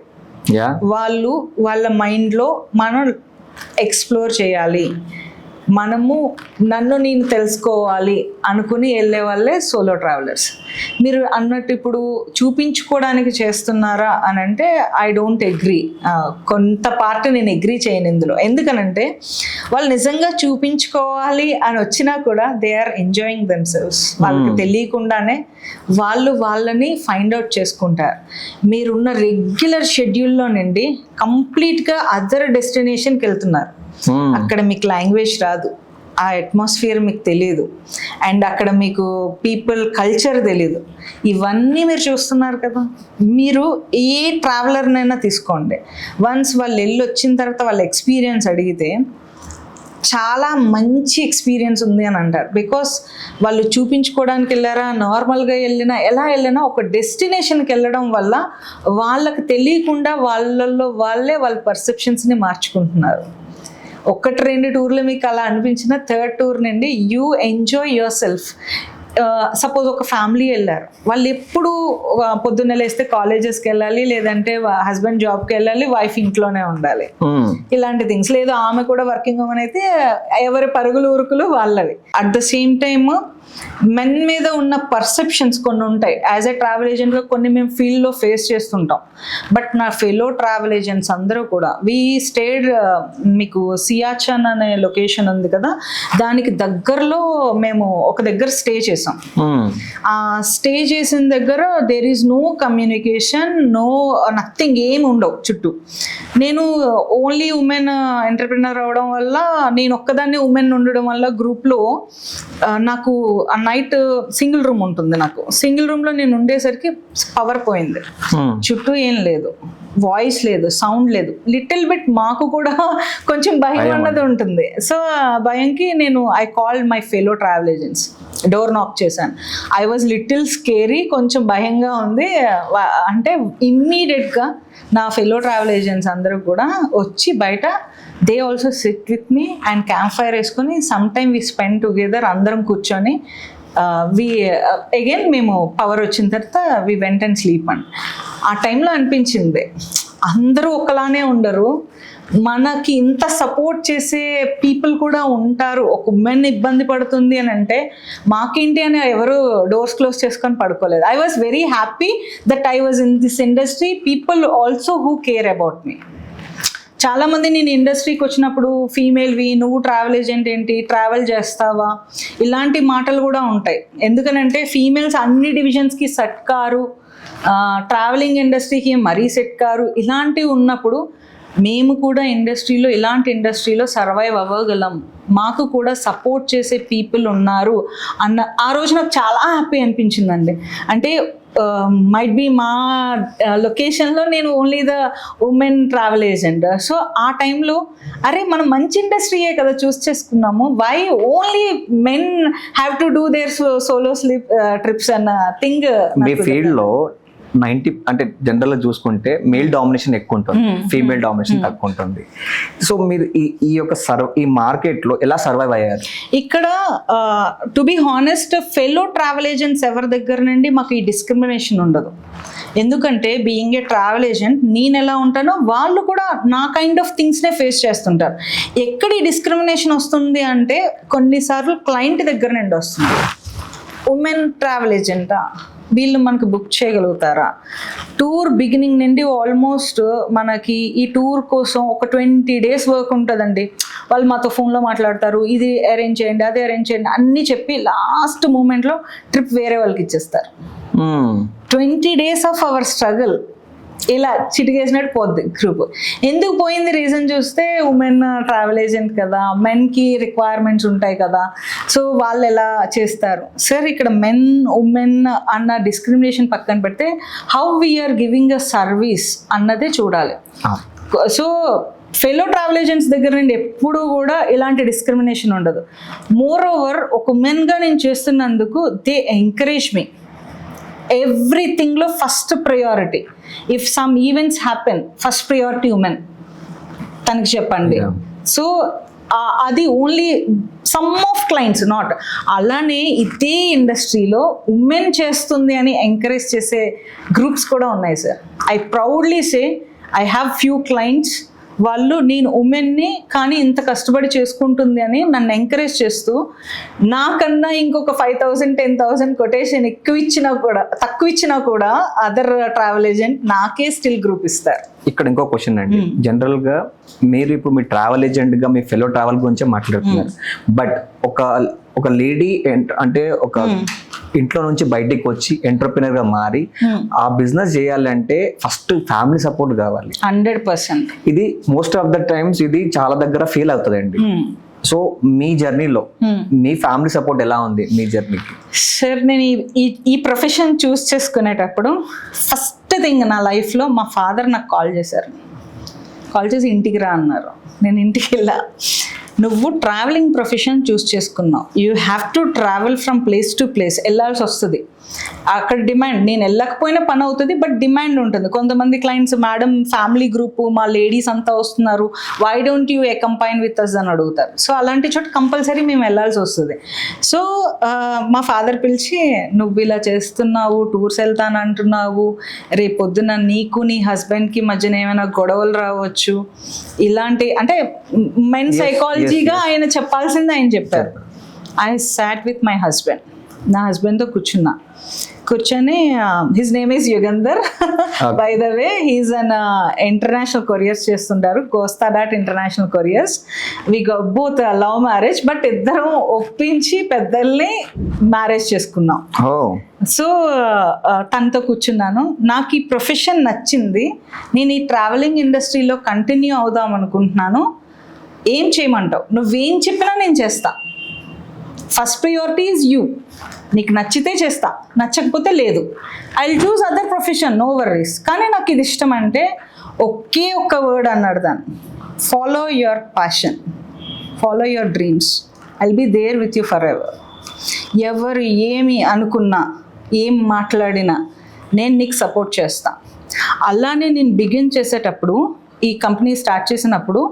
వాళ్ళు వాళ్ళ మైండ్లో మనం ఎక్స్ప్లోర్ చేయాలి, నన్ను నేను తెలుసుకోవాలి అనుకుని వెళ్ళే వాళ్ళే సోలో ట్రావెలర్స్. మీరు అన్నట్టు ఇప్పుడు చూపించుకోవడానికి చేస్తున్నారా అని అంటే ఐ డోంట్ అగ్రీ. కొంత పార్ట్ నేను అగ్రీ చేయను ఇందులో. ఎందుకనంటే వాళ్ళు నిజంగా చూపించుకోవాలి అని వచ్చినా కూడా దే ఆర్ ఎంజాయింగ్ దెమ్సెల్వ్స్. వాళ్ళకి తెలియకుండానే వాళ్ళని ఫైండ్ అవుట్ చేసుకుంటారు. మీరున్న రెగ్యులర్ షెడ్యూల్లో నుండి కంప్లీట్గా అదర్ డెస్టినేషన్కి వెళ్తున్నారు. అక్కడ మీకు లాంగ్వేజ్ రాదు, ఆ అట్మాస్ఫియర్ మీకు తెలియదు, అండ్ అక్కడ మీకు పీపుల్ కల్చర్ తెలీదు. ఇవన్నీ మీరు చూస్తున్నారు కదా. మీరు ఏ ట్రావెలర్నైనా తీసుకోండి, వన్స్ వాళ్ళు వెళ్ళి వచ్చిన తర్వాత వాళ్ళ ఎక్స్పీరియన్స్ అడిగితే చాలా మంచి ఎక్స్పీరియన్స్ ఉంది అని అంటారు. బికాస్ వాళ్ళు చూపించుకోవడానికి వెళ్ళారా, నార్మల్గా వెళ్ళినా, ఎలా వెళ్ళినా ఒక డెస్టినేషన్కి వెళ్ళడం వల్ల వాళ్ళకి తెలియకుండా వాళ్ళల్లో వాళ్ళ పర్సెప్షన్స్ని మార్చుకుంటున్నారు. 1-2 టూర్లు మీకు అలా అనిపించిన థర్డ్ టూర్ నుండి you enjoy your self. Suppose ఒక ఫ్యామిలీ వెళ్ళారు, వాళ్ళు ఎప్పుడు పొద్దున్న లేస్తే కాలేజెస్కి వెళ్ళాలి, లేదంటే హస్బెండ్ జాబ్కి వెళ్ళాలి, వైఫ్ ఇంట్లోనే ఉండాలి, ఇలాంటి థింగ్స్. లేదు ఆమె కూడా వర్కింగ్ ఉమెన్ అయితే ఎవరి పరుగులు ఊరుకులు వాళ్ళవి. At the same time men మీద ఉన్న పర్సెప్షన్స్ కొన్ని ఉంటాయి. యాజ్ ఎ ట్రావెల్ ఏజెంట్గా కొన్ని మేము ఫీల్డ్లో ఫేస్ చేస్తుంటాం. బట్ నా ఫెలో ట్రావెల్ ఏజెంట్స్ అందరూ కూడా వీ స్టేడ్, మీకు సియాచన్ అనే లొకేషన్ ఉంది కదా, దానికి దగ్గరలో మేము ఒక దగ్గర స్టే చేసాం. ఆ స్టే చేసిన దగ్గర there is no communication, nothing, ఏమి ఉండవు చుట్టూ. నేను ఓన్లీ ఉమెన్ ఎంటర్ప్రినర్ అవడం వల్ల, నేను ఒక్కదాన్ని ఉమెన్ ఉండడం వల్ల గ్రూప్లో నాకు ఆ నైట్ సింగిల్ రూమ్ ఉంటుంది. నాకు సింగిల్ రూమ్లో నేను ఉండేసరికి పవర్ పోయింది, చుట్టూ ఏం లేదు, వాయిస్ లేదు, సౌండ్ లేదు. లిటిల్ బిట్ మాకు కూడా కొంచెం భయం అన్నది ఉంటుంది. సో ఆ భయంకి I called my fellow travel agents, door knock చేశాను. ఐ వాజ్ లిటిల్ స్కేరీ, కొంచెం భయంగా ఉంది. అంటే ఇమ్మీడియట్గా నా ఫెలో ట్రావెల్ ఏజెంట్స్ అందరూ కూడా వచ్చి బయట they also sit with me and camp fire వేసుకొని some time we spend together, అందరం కూర్చొని అగైన్ మేము పవర్ వచ్చిన తర్వాత we went and sleep and. ఆ టైంలో అనిపించింది అందరూ ఒకలానే ఉండరు, మనకి ఇంత సపోర్ట్ చేసే పీపుల్ కూడా ఉంటారు. ఒక ఉమెన్ ఇబ్బంది పడుతుంది అని అంటే మాకేంటి అని ఎవరు డోర్స్ క్లోజ్ చేసుకొని పడుకోలేదు. I was very happy that I was in this industry, people also who care about me. చాలామంది నేను ఇండస్ట్రీకి వచ్చినప్పుడు ఫీమేల్వి, నువ్వు ట్రావెల్ ఏజెంట్ ఏంటి, ట్రావెల్ చేస్తావా, ఇలాంటి మాటలు కూడా ఉంటాయి. ఎందుకనంటే ఫీమేల్స్ అన్ని డివిజన్స్కి సెట్ కారు, ట్రావెలింగ్ ఇండస్ట్రీకి మరీ సెట్ కారు. ఇలాంటివి ఉన్నప్పుడు మేము కూడా ఇలాంటి ఇండస్ట్రీలో సర్వైవ్ అవ్వగలం, మాకు కూడా సపోర్ట్ చేసే పీపుల్ ఉన్నారు అన్న ఆ రోజు నాకు చాలా హ్యాపీ అనిపించిందండి. అంటే మైట్ బి మా లొకేషన్లో నేను only the women travel agent. So ఆ టైంలో అరే మనం మంచి ఇండస్ట్రీయే కదా చూస్ చేసుకున్నాము, why only men have to do their solo sleep trips అన్న థింగ్. మీ ఫీల్డ్లో 90 అంటే జనరల్గా చూసుకుంటే మేల్ డామినేషన్ ఎక్కువ ఉంటుంది, ఫీమేల్ డామినేషన్ తక్కువ ఉంటుంది. సో మీరు ఈ యొక్క ఈ మార్కెట్లో ఎలా సర్వైవ్ అయ్యారు? ఇక్కడ to be honest fellow travel agents ఎవరి దగ్గర నుండి మాకు ఈ డిస్క్రిమినేషన్ ఉండదు. ఎందుకంటే బీయింగ్ ఏ ట్రావెల్ ఏజెంట్ నేను ఎలా ఉంటానో వాళ్ళు కూడా నా కైండ్ ఆఫ్ థింగ్స్నే ఫేస్ చేస్తుంటారు. ఎక్కడ ఈ డిస్క్రిమినేషన్ వస్తుంది అంటే కొన్నిసార్లు క్లయింట్ దగ్గర నుండి వస్తుంది. ఉమెన్ ట్రావెల్ ఏజెంటా, వీళ్ళు మనకు బుక్ చేయగలుగుతారా, టూర్ బిగినింగ్ నుండి ఆల్మోస్ట్ మనకి ఈ టూర్ కోసం ఒక 20 days వర్క్ ఉంటుందండి. వాళ్ళు మాతో ఫోన్లో మాట్లాడతారు, ఇది అరేంజ్ చేయండి, అది అరేంజ్ చేయండి అన్నీ చెప్పి లాస్ట్ మూమెంట్లో ట్రిప్ వేరే వాళ్ళకి ఇచ్చేస్తారు. 20 days ఆఫ్ అవర్ స్ట్రగుల్ ఇలా చిటికేసినట్టు పోద్ది గ్రూప్. ఎందుకు పోయింది రీజన్ చూస్తే ఉమెన్ ట్రావెల్ ఏజెంట్ కదా, మెన్కి రిక్వైర్మెంట్స్ ఉంటాయి కదా, సో వాళ్ళు ఎలా చేస్తారు. సార్ ఇక్కడ మెన్ ఉమెన్ అన్న డిస్క్రిమినేషన్ పక్కన పెడితే how we are giving a service అన్నదే చూడాలి. సో ఫెలో ట్రావెల్ ఏజెంట్స్ దగ్గర నుండి ఎప్పుడూ కూడా ఇలాంటి డిస్క్రిమినేషన్ ఉండదు. మోర్ ఓవర్ ఒక ఉమెన్గా నేను చేస్తున్నందుకు దే ఎంకరేజ్ మీ ఎవ్రీథింగ్లో. First priority, if some events happen first priority women తనకి చెప్పండి. సో అది only some of clients not. అలానే ఇదే ఇండస్ట్రీలో ఉమెన్ చేస్తుంది అని ఎంకరేజ్ చేసే గ్రూప్స్ కూడా ఉన్నాయి sir. I proudly say I have few clients వాళ్ళు నేను ఉమెన్ని కానీ ఇంత కష్టపడి చేసుకుంటుంది అని నన్ను ఎంకరేజ్ చేస్తూ నాకన్నా ఇంకొక 5,000 10,000 కొటేషన్ తక్కువ ఇచ్చినా కూడా అదర్ ట్రావెల్ ఏజెంట్ నాకే స్టిల్ గ్రూప్ ఇస్తారు. ఇక్కడ ఇంకో క్వశ్చన్ అండి, జనరల్ గా మీరు ఇప్పుడు మీ ట్రావెల్ ఏజెంట్ గా మీ ఫెలో ట్రావెల్ గురించే మాట్లాడుతున్నారు, బట్ ఒక లేడీ అంటే ఒక ఇంట్లో నుంచి బయటికి వచ్చి ఎంటర్ప్రినర్ గా మారి ఆ బిజినెస్ చేయాలంటే ఫస్ట్ ఫ్యామిలీ సపోర్ట్ కావాలి. 100%. ఇది మోస్ట్ ఆఫ్ ద టైమ్స్ ఇది చాలా దగ్గర ఫెయిల్ అవుతుందండి. సో మీ జర్నీలో మీ ఫ్యామిలీ సపోర్ట్ ఎలా ఉంది మీ జర్నీకి? సార్ నేను ఈ ప్రొఫెషన్ చూస్ చేసుకునేటప్పుడు ఫస్ట్ థింగ్ నా లైఫ్లో మా ఫాదర్ నాకు కాల్ చేసి ఇంటికి రా అన్నారు. నేను ఇంటికి వెళ్ళా. నువ్వు ట్రావెలింగ్ ప్రొఫెషన్ చూస్ చేసుకున్నావు, you have to travel from place to place, వెళ్ళాల్సి వస్తుంది. అక్కడ డిమాండ్, నేను వెళ్ళకపోయినా పని అవుతుంది, బట్ డిమాండ్ ఉంటుంది. కొంతమంది క్లయింట్స్, మేడం ఫ్యామిలీ గ్రూప్ మా లేడీస్ అంతా వస్తున్నారు, why don't you combine with us అని అడుగుతారు. సో అలాంటి చోట కంపల్సరీ మేము వెళ్ళాల్సి వస్తుంది. సో మా ఫాదర్ పిలిచి, నువ్వు ఇలా చేస్తున్నావు, టూర్స్ వెళ్తాను అంటున్నావు, రేపు పొద్దున నీకు నీ హస్బెండ్కి మధ్యన ఏమైనా గొడవలు రావచ్చు, ఇలాంటి అంటే మెన్ సైకాలజీగా ఆయన చెప్పాల్సింది ఆయన చెప్పారు. I sat with my husband, నా హస్బెండ్తో కూర్చొని his name is Yugandhar, by the way he's an international couriers చేస్తుంటారు, Kosta dot international couriers. We both love marriage, but ఇద్దరం ఒప్పించి పెద్దల్ని మ్యారేజ్ చేసుకున్నాం. సో తనతో కూర్చున్నాను, నాకు ఈ ప్రొఫెషన్ నచ్చింది, నేను ఈ ట్రావెలింగ్ ఇండస్ట్రీలో కంటిన్యూ అవుదాం అనుకుంటున్నాను, ఏం చేయమంటావు, నువ్వేం చెప్పినా నేను చేస్తా, ఫస్ట్ ప్రియారిటీ ఈజ్ యూ, నీకు నచ్చితే చేస్తా, నచ్చకపోతే లేదు, I will choose other profession, no worries. కానీ నాకు ఇది ఇష్టం అంటే ఒకే ఒక్క వర్డ్ అన్నాడు దాన్ని, follow your passion, follow your dreams, I will be there with you forever. ఎవరు ఏమి అనుకున్నా, ఏం మాట్లాడినా నేను నీకు సపోర్ట్ చేస్తా. అలానే నేను బిగిన్ చేసేటప్పుడు, ఈ కంపెనీ స్టార్ట్ చేసినప్పుడు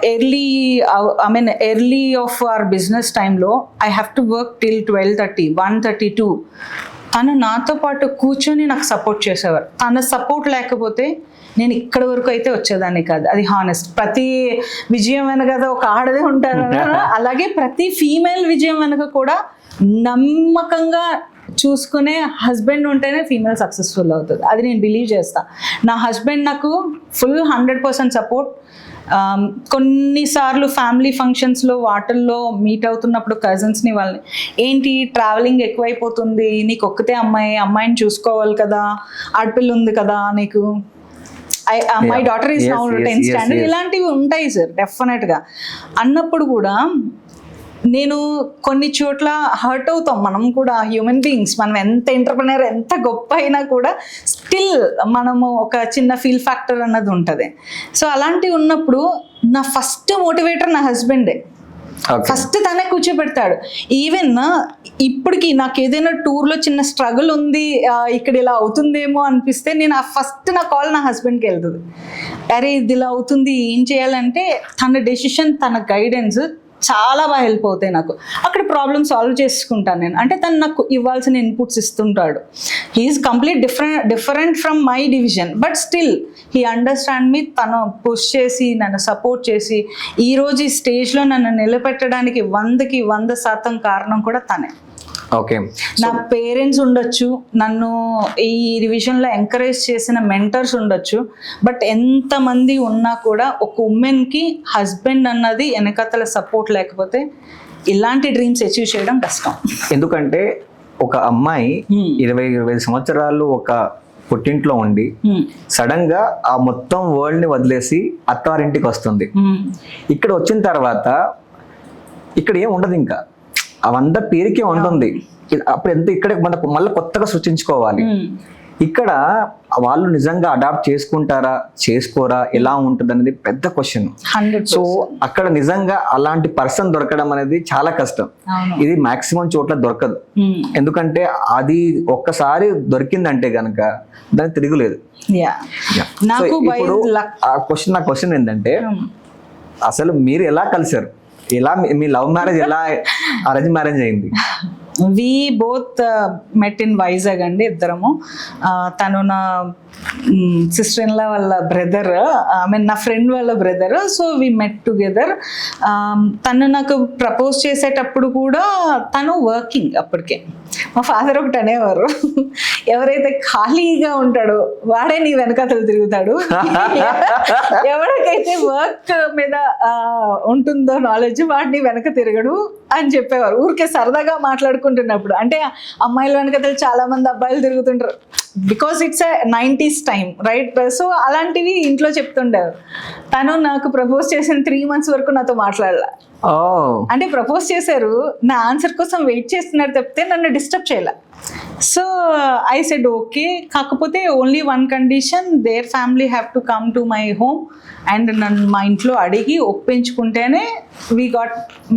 ఎర్లీ ఆఫ్ అవర్ బిజినెస్ టైంలో I have to work till 12:30, 1:32. తను నాతో పాటు కూర్చొని నాకు సపోర్ట్ చేసేవారు. తన సపోర్ట్ లేకపోతే నేను ఇక్కడి వరకు అయితే వచ్చేదాన్ని కాదు. అది హానెస్ట్. ప్రతి విజయం వెనక ఒక ఆడదే ఉంటారు, అలాగే ప్రతి ఫీమేల్ విజయం వెనక కూడా నమ్మకంగా చూసుకునే హస్బెండ్ ఉంటేనే ఫీమేల్ సక్సెస్ఫుల్ అవుతుంది. అది నేను బిలీవ్ చేస్తాను. నా హస్బెండ్ నాకు ఫుల్ 100% సపోర్ట్. కొన్నిసార్లు ఫ్యామిలీ ఫంక్షన్స్లో వాటిల్లో మీట్ అవుతున్నప్పుడు కజిన్స్ని, వాళ్ళని, ఏంటి ట్రావెలింగ్ ఎక్కువైపోతుంది, నీకు ఒక్కతే అమ్మాయిని చూసుకోవాలి కదా, ఆడపిల్ల ఉంది కదా నీకు, my daughter is now 10th standard, ఇలాంటివి ఉంటాయి సార్ డెఫినెట్గా. అన్నప్పుడు కూడా నేను కొన్ని చోట్ల హర్ట్ అవుతాం. మనం కూడా హ్యూమన్ బీయింగ్స్, మనం ఎంత ఎంటర్ప్రెనర్, ఎంత గొప్ప అయినా కూడా స్టిల్ మనము ఒక చిన్న ఫీల్ ఫ్యాక్టర్ అన్నది ఉంటుంది. సో అలాంటివి ఉన్నప్పుడు నా ఫస్ట్ మోటివేటర్ నా హస్బెండే. ఫస్ట్ తనే కూర్చోబెడతాడు. ఈవెన్ ఇప్పటికి నాకు ఏదైనా టూర్లో చిన్న స్ట్రగుల్ ఉంది, ఇక్కడ ఇలా అవుతుందేమో అనిపిస్తే నేను ఫస్ట్ నా కాల్ నా హస్బెండ్కి వెళ్తుంది. అరే ఇది ఇలా అవుతుంది, ఏం చేయాలంటే తన డెసిషన్, తన గైడెన్స్ చాలా బాగా హెల్ప్ అవుతాయి నాకు. అక్కడ ప్రాబ్లమ్ సాల్వ్ చేసుకుంటాను నేను. అంటే తను నాకు ఇవ్వాల్సిన ఇన్పుట్స్ ఇస్తుంటాడు. He's complete different from my division, but still he understand me. తను పుష్ చేసి నన్ను సపోర్ట్ చేసి ఈరోజు ఈ స్టేజ్లో నన్ను నిలబెట్టడానికి 100కి 100% కారణం కూడా తనే. ఓకే, నా పేరెంట్స్ ఉండొచ్చు, నన్ను ఈ రివిజన్లో ఎంకరేజ్ చేసిన మెంటర్స్ ఉండొచ్చు, బట్ ఎంతమంది ఉన్నా కూడా ఒక ఉమెన్కి హస్బెండ్ అన్నది వెనకతల సపోర్ట్ లేకపోతే ఇలాంటి డ్రీమ్స్ అచీవ్ చేయడం కష్టం. ఎందుకంటే ఒక అమ్మాయి 20-25 సంవత్సరాలు ఒక పుట్టింట్లో ఉండి సడన్ గా ఆ మొత్తం వరల్డ్ ని వదిలేసి అత్తవారింటికి వస్తుంది. ఇక్కడ వచ్చిన తర్వాత ఇక్కడ ఏం ఉండదు, ఇంకా అవంతా పేరుకే ఉంటుంది. అప్పుడు ఎంత ఇక్కడ మళ్ళీ కొత్తగా సృష్టించుకోవాలి. ఇక్కడ వాళ్ళు నిజంగా అడాప్ట్ చేసుకుంటారా, చేసుకోరా, ఎలా ఉంటుంది అనేది పెద్ద క్వశ్చన్. సో అక్కడ నిజంగా అలాంటి పర్సన్ దొరకడం అనేది చాలా కష్టం. ఇది మాక్సిమం చోట్ల దొరకదు. ఎందుకంటే అది ఒక్కసారి దొరికిందంటే గనక దానికి తిరుగులేదు. ఇప్పుడు నా క్వశ్చన్ ఏంటంటే, అసలు మీరు ఎలా కలిసారు, ఎలా మీ లవ్ మ్యారేజ్ ఎలా అరేంజ్ మ్యారేజ్ అయింది? We both met in Vizag అండి ఇద్దరము. తను నా సిస్టర్ ఇన్ లా వాళ్ళ బ్రదర్, ఐ మీన్ నా ఫ్రెండ్ వాళ్ళ brother. So we met together. తను నాకు ప్రపోజ్ చేసేటప్పుడు కూడా తను వర్కింగ్ అప్పటికే. మా ఫాదర్ ఒకటి అనేవారు, ఎవరైతే ఖాళీగా ఉంటాడో వాడే నీ వెనకాతలు తిరుగుతాడు, ఎవరికైతే వర్క్ మీద ఉంటుందో నాలెడ్జ్ వాడిని వెనక తిరగడు అని చెప్పేవారు. ఊరికే సరదాగా మాట్లాడుకుంటున్నప్పుడు. అంటే అమ్మాయిల వెనకతలు చాలా మంది అబ్బాయిలు తిరుగుతుంటారు, because it's a 90s time, right? So అలాంటివి ఇంట్లో చెప్తుండేవారు. తను నాకు ప్రపోజ్ చేసిన 3 months వరకు నాతో మాట్లాడలే. అంటే ప్రపోజ్ చేశారు, నా ఆన్సర్ కోసం వెయిట్ చేస్తున్నారు తప్పితే నన్ను డిస్టర్బ్ చేయాల. సో ఐ సెడ్ ఓకే, కాకపోతే only one condition, their family have to come to my home and నన్ను మా ఇంట్లో అడిగి ఒప్పించుకుంటేనే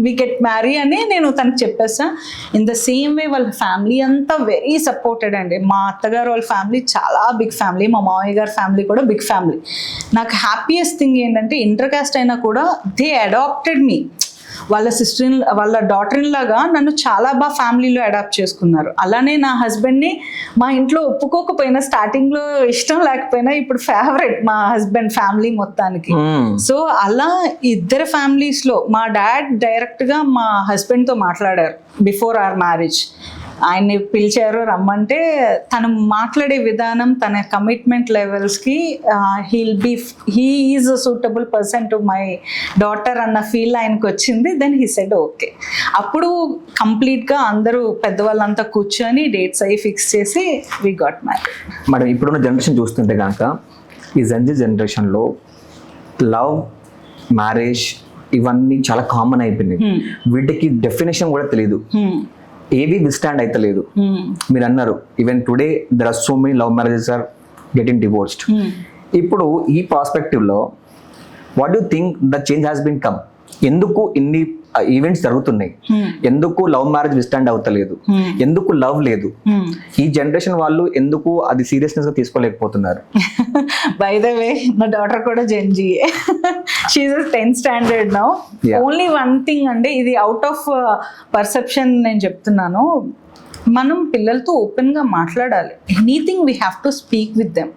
వి గెట్ మ్యారీ అని నేను తనకు చెప్పేస్తాను. ఇన్ ద సేమ్ వే వాళ్ళ ఫ్యామిలీ అంతా వెరీ సపోర్టెడ్ అండి. మా అత్తగారు వాళ్ళ ఫ్యామిలీ చాలా బిగ్ ఫ్యామిలీ, మా మామయ్య గారి ఫ్యామిలీ కూడా బిగ్ ఫ్యామిలీ. నాకు హ్యాపీయెస్ట్ థింగ్ ఏంటంటే ఇంటర్ కాస్ట్ అయినా కూడా దే అడాప్టెడ్ మీ. వాళ్ళ డాటర్ ఇన్ లాగా నన్ను చాలా బాగా ఫ్యామిలీలో అడాప్ట్ చేసుకున్నారు. అలానే నా హస్బెండ్ని మా ఇంట్లో ఒప్పుకోకపోయినా, స్టార్టింగ్లో ఇష్టం లేకపోయినా, ఇప్పుడు ఫేవరెట్ మా హస్బెండ్ ఫ్యామిలీ మొత్తానికి. సో అలా ఇద్దరు ఫ్యామిలీస్లో మా డాడ్ డైరెక్ట్గా మా హస్బెండ్తో మాట్లాడారు బిఫోర్ అవర్ మ్యారేజ్. ఆయన్ని పిలిచారు రమ్మంటే, తను మాట్లాడే విధానం, తన కమిట్మెంట్ లెవెల్స్కి he is a suitable person to my daughter అన్న ఫీల్ ఆయనకు వచ్చింది. Then he said okay. అప్పుడు కంప్లీట్గా అందరూ పెద్దవాళ్ళంతా కూర్చొని డేట్స్ అవి ఫిక్స్ చేసి వి గాట్ మ్యారీడ్. మేడం, ఇప్పుడున్న జనరేషన్ చూస్తుంటే కనుక ఈ జెన్జీ జనరేషన్లో లవ్, మ్యారేజ్ ఇవన్నీ చాలా కామన్ అయిపోయినాయి. వీటికి డెఫినేషన్ కూడా తెలియదు, ఏవి విస్టాండ్ అయితే లేదు. మీరు అన్నారు even today there are so many love marriages are getting divorced. ఇప్పుడు ఈ పర్స్పెక్టివ్ లో what you think the change has been come? ఎందుకు ఇన్ని ఈవెంట్స్ జరుగుతున్నాయి? ఎందుకు లవ్ మ్యారేజ్ విస్టాండ్ అవుతలేదు? ఎందుకు లవ్ లేదు? ఈ జనరేషన్ వాళ్ళు ఎందుకు అది సీరియస్నెస్ గా తీసుకోలేకపోతున్నారు? బై ద వే, నా డాటర్ కూడా Gen Z, she is 10th standard now. Only one thing అండి, ఇది అవుట్ ఆఫ్ పర్సెప్షన్ నేను చెప్తున్నాను, మనం పిల్లలతో ఓపెన్గా మాట్లాడాలి. Anything we have to speak with them.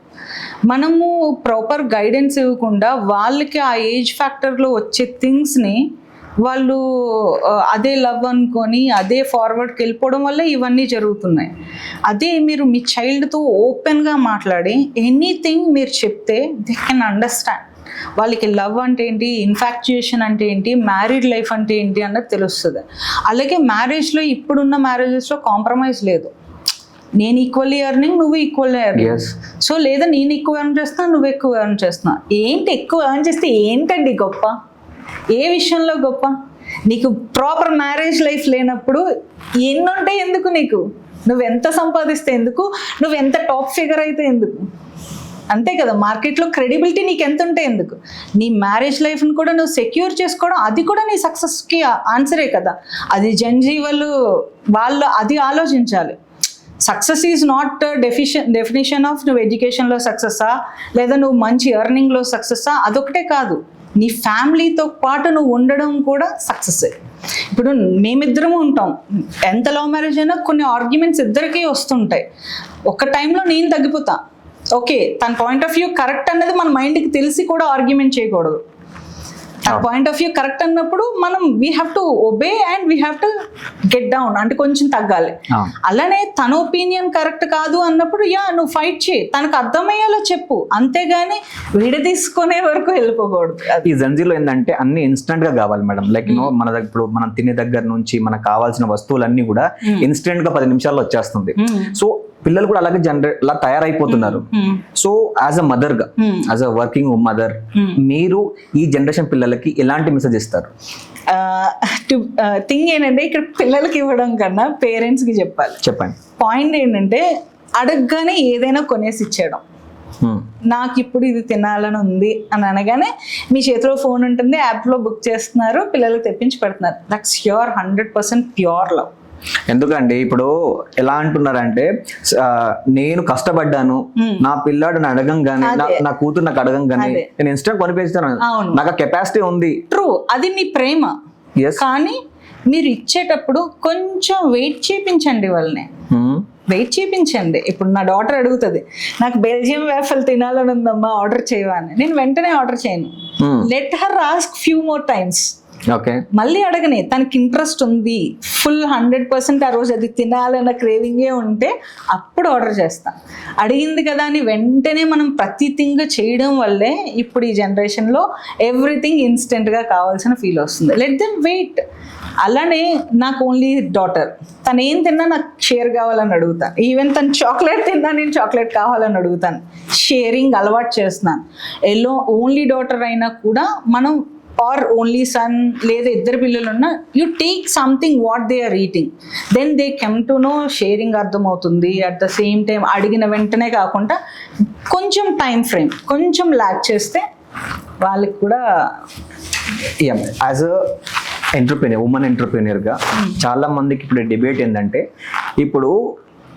మనము ప్రాపర్ గైడెన్స్ ఇవ్వకుండా వాళ్ళకి ఆ ఏజ్ ఫ్యాక్టర్లో వచ్చే థింగ్స్ని వాళ్ళు అదే లవ్ అనుకొని అదే ఫార్వర్డ్కి వెళ్ళిపోవడం వల్ల ఇవన్నీ జరుగుతున్నాయి. అదే మీరు మీ చైల్డ్తో ఓపెన్గా మాట్లాడి ఎనీథింగ్ మీరు చెప్తే దే కెన్ అండర్స్టాండ్. వాళ్ళకి లవ్ అంటే ఏంటి, ఇన్ఫాక్చుయేషన్ అంటే ఏంటి, మ్యారీడ్ లైఫ్ అంటే ఏంటి అన్నది తెలుస్తుంది. అలాగే మ్యారేజ్లో ఇప్పుడున్న మ్యారేజెస్లో కాంప్రమైజ్ లేదు. నేను ఈక్వల్లీ ఎర్నింగ్, నువ్వు ఈక్వల్లీ ఎర్నింగ్. సో లేదా నేను ఎక్కువ ఎర్న్ చేస్తున్నా, నువ్వు ఎక్కువ ఎర్న్ చేస్తున్నా. ఏంటి ఎక్కువ ఎర్న్ చేస్తే ఏంటండి గొప్ప? ఏ విషయంలో గొప్ప? నీకు ప్రాపర్ మ్యారేజ్ లైఫ్ లేనప్పుడు ఎన్నుంటే ఎందుకు? నీకు నువ్వెంత సంపాదిస్తే ఎందుకు? నువ్వెంత టాప్ ఫిగర్ అయితే ఎందుకు? అంతే కదా, మార్కెట్లో క్రెడిబిలిటీ నీకు ఎంత ఉంటే ఎందుకు? నీ మ్యారేజ్ లైఫ్ని కూడా నువ్వు సెక్యూర్ చేసుకోవడం, అది కూడా నీ సక్సెస్కి ఆన్సరే కదా. అది జెన్జీ వాళ్ళు అది ఆలోచించాలి. Success is not definition of నువ్వు ఎడ్యుకేషన్లో సక్సెస్సా, లేదా నువ్వు మంచి ఎర్నింగ్లో సక్సెస్సా, అదొకటే కాదు. నీ ఫ్యామిలీతో పాటు నువ్వు ఉండడం కూడా సక్సెస్. ఇప్పుడు మేమిద్దరము ఉంటాం, ఎంత లవ్ మ్యారేజ్ అయినా కొన్ని ఆర్గ్యుమెంట్స్ ఇద్దరికీ వస్తుంటాయి. ఒక టైంలో నేను తగ్గిపోతా, ఓకే తన పాయింట్ ఆఫ్ వ్యూ కరెక్ట్ అన్నది మన మైండ్కి తెలిసి కూడా ఆర్గ్యుమెంట్ చేయకూడదు. తన పాయింట్ ఆఫ్ వ్యూ కరెక్ట్ అన్నప్పుడు మనం we have to obey and we have to get down, అంటే కొంచెం తగ్గాలి. అలానే తన ఒపీనియన్ కరెక్ట్ కాదు అన్నప్పుడు నువ్వు ఫైట్ చేయి, తనకు అర్థమయ్యేలా చెప్పు, అంతేగాని విడదీసుకునే వరకు వెళ్ళిపోకూడదు. ఈ జంజీలో ఏంటంటే అన్ని ఇన్స్టెంట్ గా కావాలి మేడం. లైక్ మన ఇప్పుడు మనం తినే దగ్గర నుంచి మనకు కావాల్సిన వస్తువులన్నీ కూడా ఇన్స్టెంట్ గా 10 నిమిషాల్లో వచ్చేస్తుంది. సో పిల్లలు కూడా అలాగే అలా తయారైపోతున్నారు. సో యాజ్ అ మదర్ గా, యాజ్ అ వర్కింగ్ మదర్, మీరు ఈ జనరేషన్ పిల్లలకి ఎలాంటి మెసేజ్ ఇస్తారు? థింగ్ ఏంటంటే ఇక్కడ పిల్లలకి ఇవ్వడం కన్నా పేరెంట్స్కి చెప్పాలి. చెప్పండి. పాయింట్ ఏంటంటే అడగగానే ఏదైనా కొనేసి ఇచ్చేయడం. నాకు ఇప్పుడు ఇది తినాలని ఉంది అని అనగానే మీ చేతిలో ఫోన్ ఉంటుంది, యాప్లో బుక్ చేస్తున్నారు, పిల్లలకు తెప్పించి పెడుతున్నారు. That's your 100% pure love. ఎందుకంటే ఇప్పుడు ఎలా అంటున్నారంటే, నేను కష్టపడ్డాను, నా పిల్లాడు అడగంగానే, నా కూతురు నాకు అడగంగానే నేను ఇన్స్టెంట్ కొనిపిస్తాను, నాకు ఆ కెపాసిటీ ఉంది. ట్రూ, అది నీ ప్రేమ. కానీ మీరు ఇచ్చేటప్పుడు కొంచెం వెయిట్ చేయించండి వాళ్ళని, వెయిట్ చేయించండి. ఇప్పుడు నా డాటర్ అడుగుతుంది, నాకు బెల్జియం వేఫల్ తినాలని ఉందమ్మా, ఆర్డర్ చేయవా అని. నేను వెంటనే ఆర్డర్ చేయను. Let her ask few more times. Okay, మళ్ళీ అడగని, తనకి ఇంట్రెస్ట్ ఉంది, ఫుల్ 100% ఆ రోజు అది తినాలన్న క్రేవింగే ఉంటే అప్పుడు ఆర్డర్ చేస్తా. అడిగింది కదా అని వెంటనే మనం ప్రతి థింగ్ చేయడం వల్లే ఇప్పుడు ఈ జనరేషన్లో ఎవ్రీథింగ్ ఇన్స్టెంట్గా కావాల్సిన ఫీల్ వస్తుంది. Let them wait. అలానే నాకు ఓన్లీ డాటర్, తను ఏం తిన్నా నాకు షేర్ కావాలని అడుగుతాను. ఈవెన్ తను చాక్లెట్ తిన్నా నేను చాక్లెట్ కావాలని అడుగుతాను. షేరింగ్ అలవాటు చేస్తున్నాను. ఓన్లీ డాటర్ అయినా కూడా మనం, ఆర్ ఓన్లీ సన్ లేదా ఇద్దరు పిల్లలు ఉన్నా, you take something what they are eating, then they came to know sharing అర్థమవుతుంది. అట్ ద సేమ్ టైం అడిగిన వెంటనే కాకుండా కొంచెం టైం ఫ్రేమ్ కొంచెం ల్యాక్ చేస్తే వాళ్ళకి కూడా. యాజ్ ఉమెన్ ఎంటర్ప్రీనియర్గా చాలా మందికి ఇప్పుడు డిబేట్ ఏంటంటే, ఇప్పుడు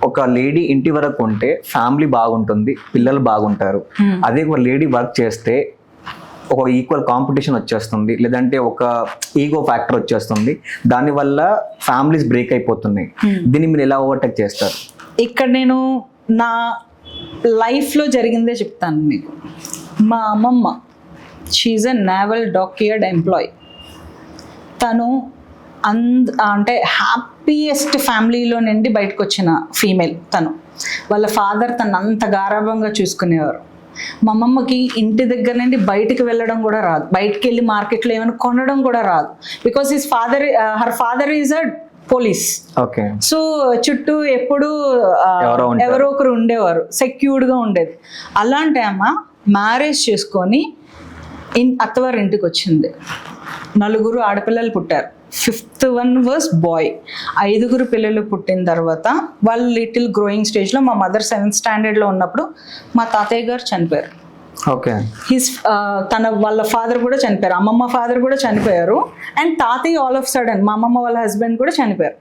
ఒక లేడీ ఇంటి వరకు ఉంటే ఫ్యామిలీ బాగుంటుంది, పిల్లలు బాగుంటారు. అదే ఒక లేడీ వర్క్ చేస్తే ఒక ఈక్వల్ కాంపిటీషన్ వచ్చేస్తుంది, లేదంటే ఒక ఈగో ఫ్యాక్టర్ వచ్చేస్తుంది, దానివల్ల ఫ్యామిలీస్ బ్రేక్ అయిపోతున్నాయి. దీన్ని మీరు ఎలా ఓవర్టేక్ చేస్తారు? ఇక్కడ నేను నా లైఫ్లో జరిగిందే చెప్తాను మీకు. మా అమ్మమ్మ, she a naval dockyard employee. తను అంటే హ్యాపీయెస్ట్ ఫ్యామిలీలో నుండి బయటకు వచ్చిన ఫీమేల్ తను. వాళ్ళ ఫాదర్ తను అంత గారాభంగా చూసుకునేవారు. మా అమ్మమ్మకి ఇంటి దగ్గర నుండి బయటకు వెళ్ళడం కూడా రాదు, బయటకు వెళ్ళి మార్కెట్లో ఏమైనా కొనడం కూడా రాదు. Because her father is a police. Okay, so చుట్టూ ఎప్పుడు ఎవరో ఒకరు ఉండేవారు, సెక్యూర్డ్గా ఉండేది. అలాంటి అమ్మ మ్యారేజ్ చేసుకొని అత్తవారి ఇంటికి వచ్చింది. 4 ఆడపిల్లలు పుట్టారు. 5th one was bye. 5 పిల్లలు పుట్టిన తర్వాత వాళ్ళు లిటిల్ గ్రోయింగ్ స్టేజ్లో, మా మదర్ 7th స్టాండర్డ్లో ఉన్నప్పుడు మా తాతయ్య గారు చనిపోయారు. ఓకే, వాళ్ళ ఫాదర్ కూడా చనిపోయారు, అమ్మమ్మ ఫాదర్ కూడా చనిపోయారు. అండ్ తాతయ్య ఆల్ ఆఫ్ సడన్ మా అమ్మమ్మ వాళ్ళ హస్బెండ్ కూడా చనిపోయారు.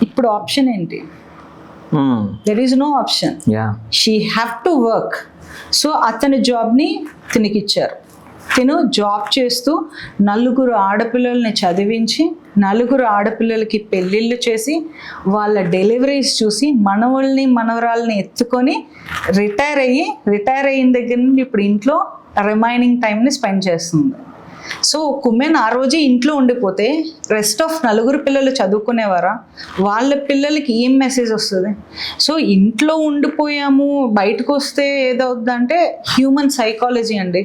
ఇప్పుడు ఆప్షన్ ఏంటి? There is no option. She have to work. So అతని జాబ్ని తినికిచ్చారు. తిను జాబ్ చేస్తూ 4 ఆడపిల్లల్ని చదివించి, 4 ఆడపిల్లలకి పెళ్ళిళ్ళు చేసి, వాళ్ళ డెలివరీస్ చూసి, మనవరాల్ని ఎత్తుకొని రిటైర్ అయిన దగ్గర నుండి ఇప్పుడు ఇంట్లో రిమైనింగ్ టైంని స్పెండ్ చేస్తుంది. సో ఉమెన్ ఆ రోజే ఇంట్లో ఉండిపోతే రెస్ట్ ఆఫ్ 4 పిల్లలు చదువుకునేవారా? వాళ్ళ పిల్లలకి ఏం మెసేజ్ వస్తుంది? సో ఇంట్లో ఉండిపోయాము, బయటకు వస్తే ఏదవుద్దంటే హ్యూమన్ సైకాలజీ అండి.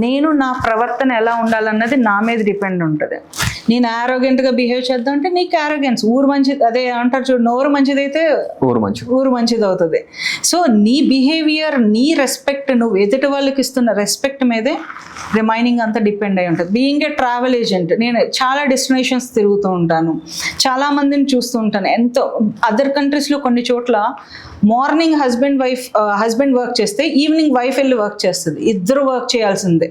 నేను నా ప్రవర్తన ఎలా ఉండాలన్నది నా మీద డిపెండ్ ఉంటుంది. నేను ఆరోగెంట్గా బిహేవ్ చేద్దాం అంటే నీకు ఆరోగెన్స్, ఊరు మంచిది, అదే అంటారు చూడు, నోరు మంచిదైతే ఊరు మంచిది అవుతుంది. సో నీ బిహేవియర్, నీ రెస్పెక్ట్, నువ్వు ఎదుటి వాళ్ళకి ఇస్తున్న రెస్పెక్ట్ మీదే రిమైనింగ్ అంతా డిపెండ్ అయి ఉంటుంది. బీయింగ్ ఏ ట్రావెల్ ఏజెంట్, నేను చాలా డెస్టినేషన్స్ తిరుగుతూ ఉంటాను, చాలా మందిని చూస్తూ ఉంటాను. ఎంతో అదర్ కంట్రీస్లో కొన్ని చోట్ల మార్నింగ్ హస్బెండ్ వర్క్ చేస్తే ఈవినింగ్ వైఫ్ వెళ్ళి వర్క్ చేస్తుంది, ఇద్దరు వర్క్ చేయాల్సిందే.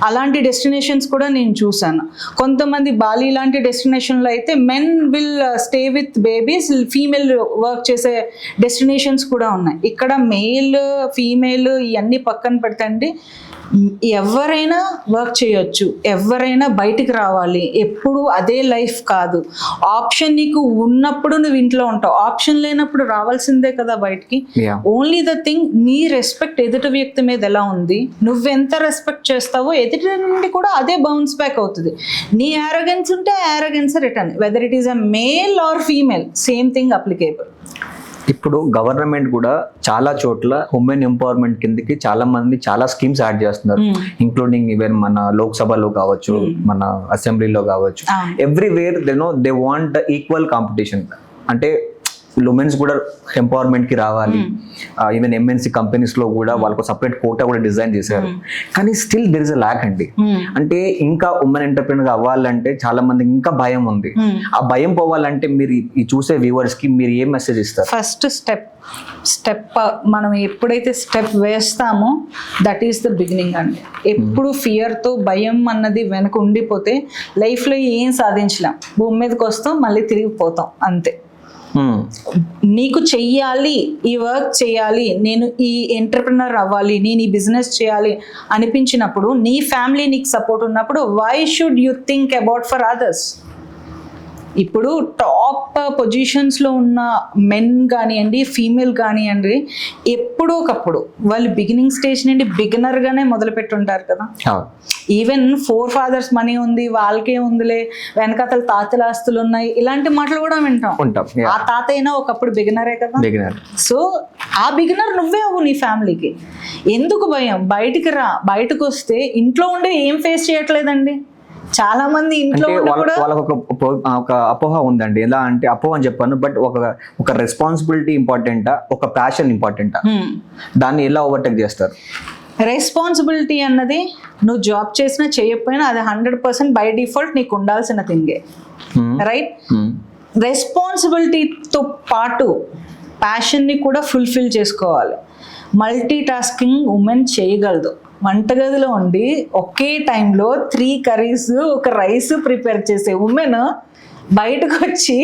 అలాంటి డెస్టినేషన్స్ కూడా నేను చూసాను. కొంతమంది బాలి లాంటి డెస్టినేషన్లో అయితే men will stay with babies, female work చేసే డెస్టినేషన్స్ కూడా ఉన్నాయి. ఇక్కడ మేల్ ఫీమేల్ ఇవన్నీ పక్కన పెడతండి, ఎవరైనా వర్క్ చేయొచ్చు, ఎవరైనా బయటికి రావాలి. ఎప్పుడు అదే లైఫ్ కాదు. ఆప్షన్ నీకు ఉన్నప్పుడు నువ్వు ఇంట్లో ఉంటావు, ఆప్షన్ లేనప్పుడు రావాల్సిందే కదా బయటికి. ఓన్లీ ద థింగ్, నీ రెస్పెక్ట్ ఎదుటి వ్యక్తి మీద ఎలా ఉంది, నువ్వెంత రెస్పెక్ట్ చేస్తావో ఎదుటి నుండి కూడా అదే బౌన్స్ బ్యాక్ అవుతుంది. నీ ఆరోగెన్స్ ఉంటే ఆరోగెన్స్ return, whether it is a male or female, same thing applicable. ఇప్పుడు గవర్నమెంట్ కూడా చాలా చోట్ల ఉమెన్ ఎంపవర్మెంట్ కిందకి చాలా స్కీమ్స్ యాడ్ చేస్తున్నారు, ఇంక్లూడింగ్ ఈవెన్ మన లోక్సభలో కావచ్చు, మన అసెంబ్లీలో కావచ్చు. Everywhere they want equal competition. అంటే ఉమెన్స్ కూడా ఎంపవర్మెంట్ కి రావాలి. ఈవెన్ ఎంఎన్సీ కంపెనీస్ లో కూడా వాళ్ళకు సపరేట్ కోటా కూడా డిజైన్ చేశారు. కానీ still there is a lakh అండి. అంటే ఇంకా ఉమెన్ ఎంటర్ప్రెన్యూర్ అవ్వాలంటే చాలా మందికి ఇంకా భయం ఉంది. ఆ భయం పోవాలంటే మీరు ఈ చూసే వ్యూవర్స్ కి మీరు ఏం మెసేజ్ ఇస్తారు? ఫస్ట్ స్టెప్ మనం ఎప్పుడైతే స్టెప్ వేస్తామో దట్ ఈస్ ద బిగినింగ్ అండి. ఎప్పుడు ఫియర్తో భయం అన్నది వెనక ఉండిపోతే లైఫ్లో ఏం సాధించలేం. భూమి మీదకి వస్తాం, మళ్ళీ తిరిగిపోతాం, అంతే. నీకు చెయ్యాలి, ఈ వర్క్ చేయాలి, నేను ఈ ఎంటర్ప్రినర్ అవ్వాలి, నేను ఈ బిజినెస్ చేయాలి అనిపించినప్పుడు, నీ ఫ్యామిలీ నీకు సపోర్ట్ ఉన్నప్పుడు, why should you think about for others? ఇప్పుడు టాప్ పొజిషన్స్లో ఉన్న మెన్ కానివ్వండి, ఫీమేల్ కానివ్వండి, ఎప్పుడో ఒకప్పుడు వాళ్ళు బిగినింగ్ స్టేజ్ నుండి బిగినర్గానే మొదలు పెట్టుంటారు కదా. ఈవెన్ 4 fathers మనీ ఉంది, వాళ్ళకే ఉందిలే, వెనకాతల తాతల ఆస్తులు ఉన్నాయి, ఇలాంటి మాటలు కూడా వింటాం. ఆ తాత అయినా ఒకప్పుడు బిగినరే కదా. సో ఆ బిగినర్ నువ్వే అవ్వు నీ ఫ్యామిలీకి. ఎందుకు భయం? బయటికి రా. బయటకు వస్తే ఇంట్లో ఉండే ఏం ఫేస్ చేయట్లేదండి. చాలా మంది ఇంట్లో వాళ్ళకి ఒక అపోహ ఉందండి. ఎలా అంటే అపోహ అని చెప్పాను, బట్ ఒక రెస్పాన్సిబిలిటీ ఇంపార్టెంటా, ఒక ప్యాషన్ ఇంపార్టెంటా, దాన్ని ఎలా ఓవర్టేక్ చేస్తారు? రెస్పాన్సిబిలిటీ అన్నది నువ్వు జాబ్ చేసినా చేయకపోయినా అది 100% బై డిఫాల్ట్ నీకు ఉండాల్సిన థింగే, రైట్? రెస్పాన్సిబిలిటీతో పాటు ప్యాషన్ని కూడా ఫుల్ఫిల్ చేసుకోవాలి. మల్టీ టాస్కింగ్ ఉమెన్ చేయగలదు. వంటగదిలో ఉండి ఒకే టైంలో 3 curries, ఒక రైస్ ప్రిపేర్ చేసే ఉమెన్ బయటకు వచ్చి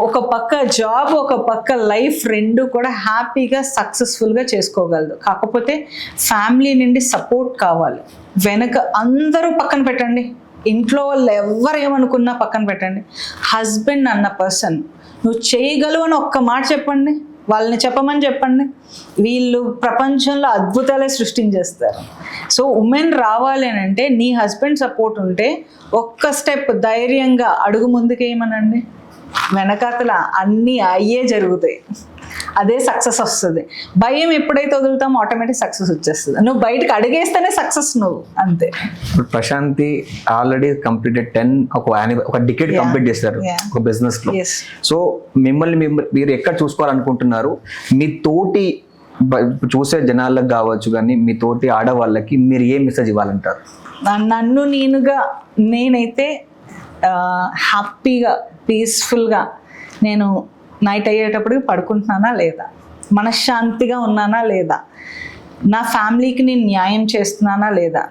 ఒక పక్క జాబ్, ఒక పక్క లైఫ్ రెండు కూడా హ్యాపీగా సక్సెస్ఫుల్గా చేసుకోగలదు. కాకపోతే ఫ్యామిలీ నుండి సపోర్ట్ కావాలి. వెనక అందరూ పక్కన పెట్టండి, ఇంట్లో వాళ్ళు ఎవరు ఏమనుకున్నా పక్కన పెట్టండి. హస్బెండ్ అన్న పర్సన్ నువ్వు చేయగలవు అని ఒక్క మాట చెప్పండి, వాళ్ళని చెప్పమని చెప్పండి, వీళ్ళు ప్రపంచంలో అద్భుతాలే సృష్టించేస్తారు. సో ఉమెన్ రావాలి అని అంటే నీ హస్బెండ్ సపోర్ట్ ఉంటే ఒక్క స్టెప్ ధైర్యంగా అడుగు ముందుకేయమనండి, వెనకాతల అన్నీ అయ్యే జరుగుతాయి. అదే సక్సెస్ వస్తుంది. భయం ఎప్పుడైతే వదులుతామో ఆటోమేటిక్ సక్సెస్ వచ్చేస్తుంది. నువ్వు బయటకు అడిగేస్తేనే సక్సెస్ నువ్వు, అంతే. ప్రశాంతి ఆల్రెడీ కంప్లీటెడ్ 10 ఒక డికేడ్ కంప్లీట్ చేస్తారు ఒక బిజినెస్ లో. సో మిమ్మల్ని మీరు ఎక్కడ చూసుకోవాలనుకుంటున్నారు? మీ తోటి చూసే జనాలకు కావచ్చు, కానీ మీ తోటి ఆడవాళ్ళకి మీరు ఏ మెసేజ్ ఇవ్వాలంటారు? నన్ను నేనైతే హ్యాపీగా పీస్ఫుల్గా నేను నైట్ అయ్యేటప్పుడు పడుకుంటున్నానా లేదా, మనశ్శాంతిగా ఉన్నానా లేదా, నా ఫ్యామిలీకి నేను న్యాయం చేస్తున్నానా లేదా,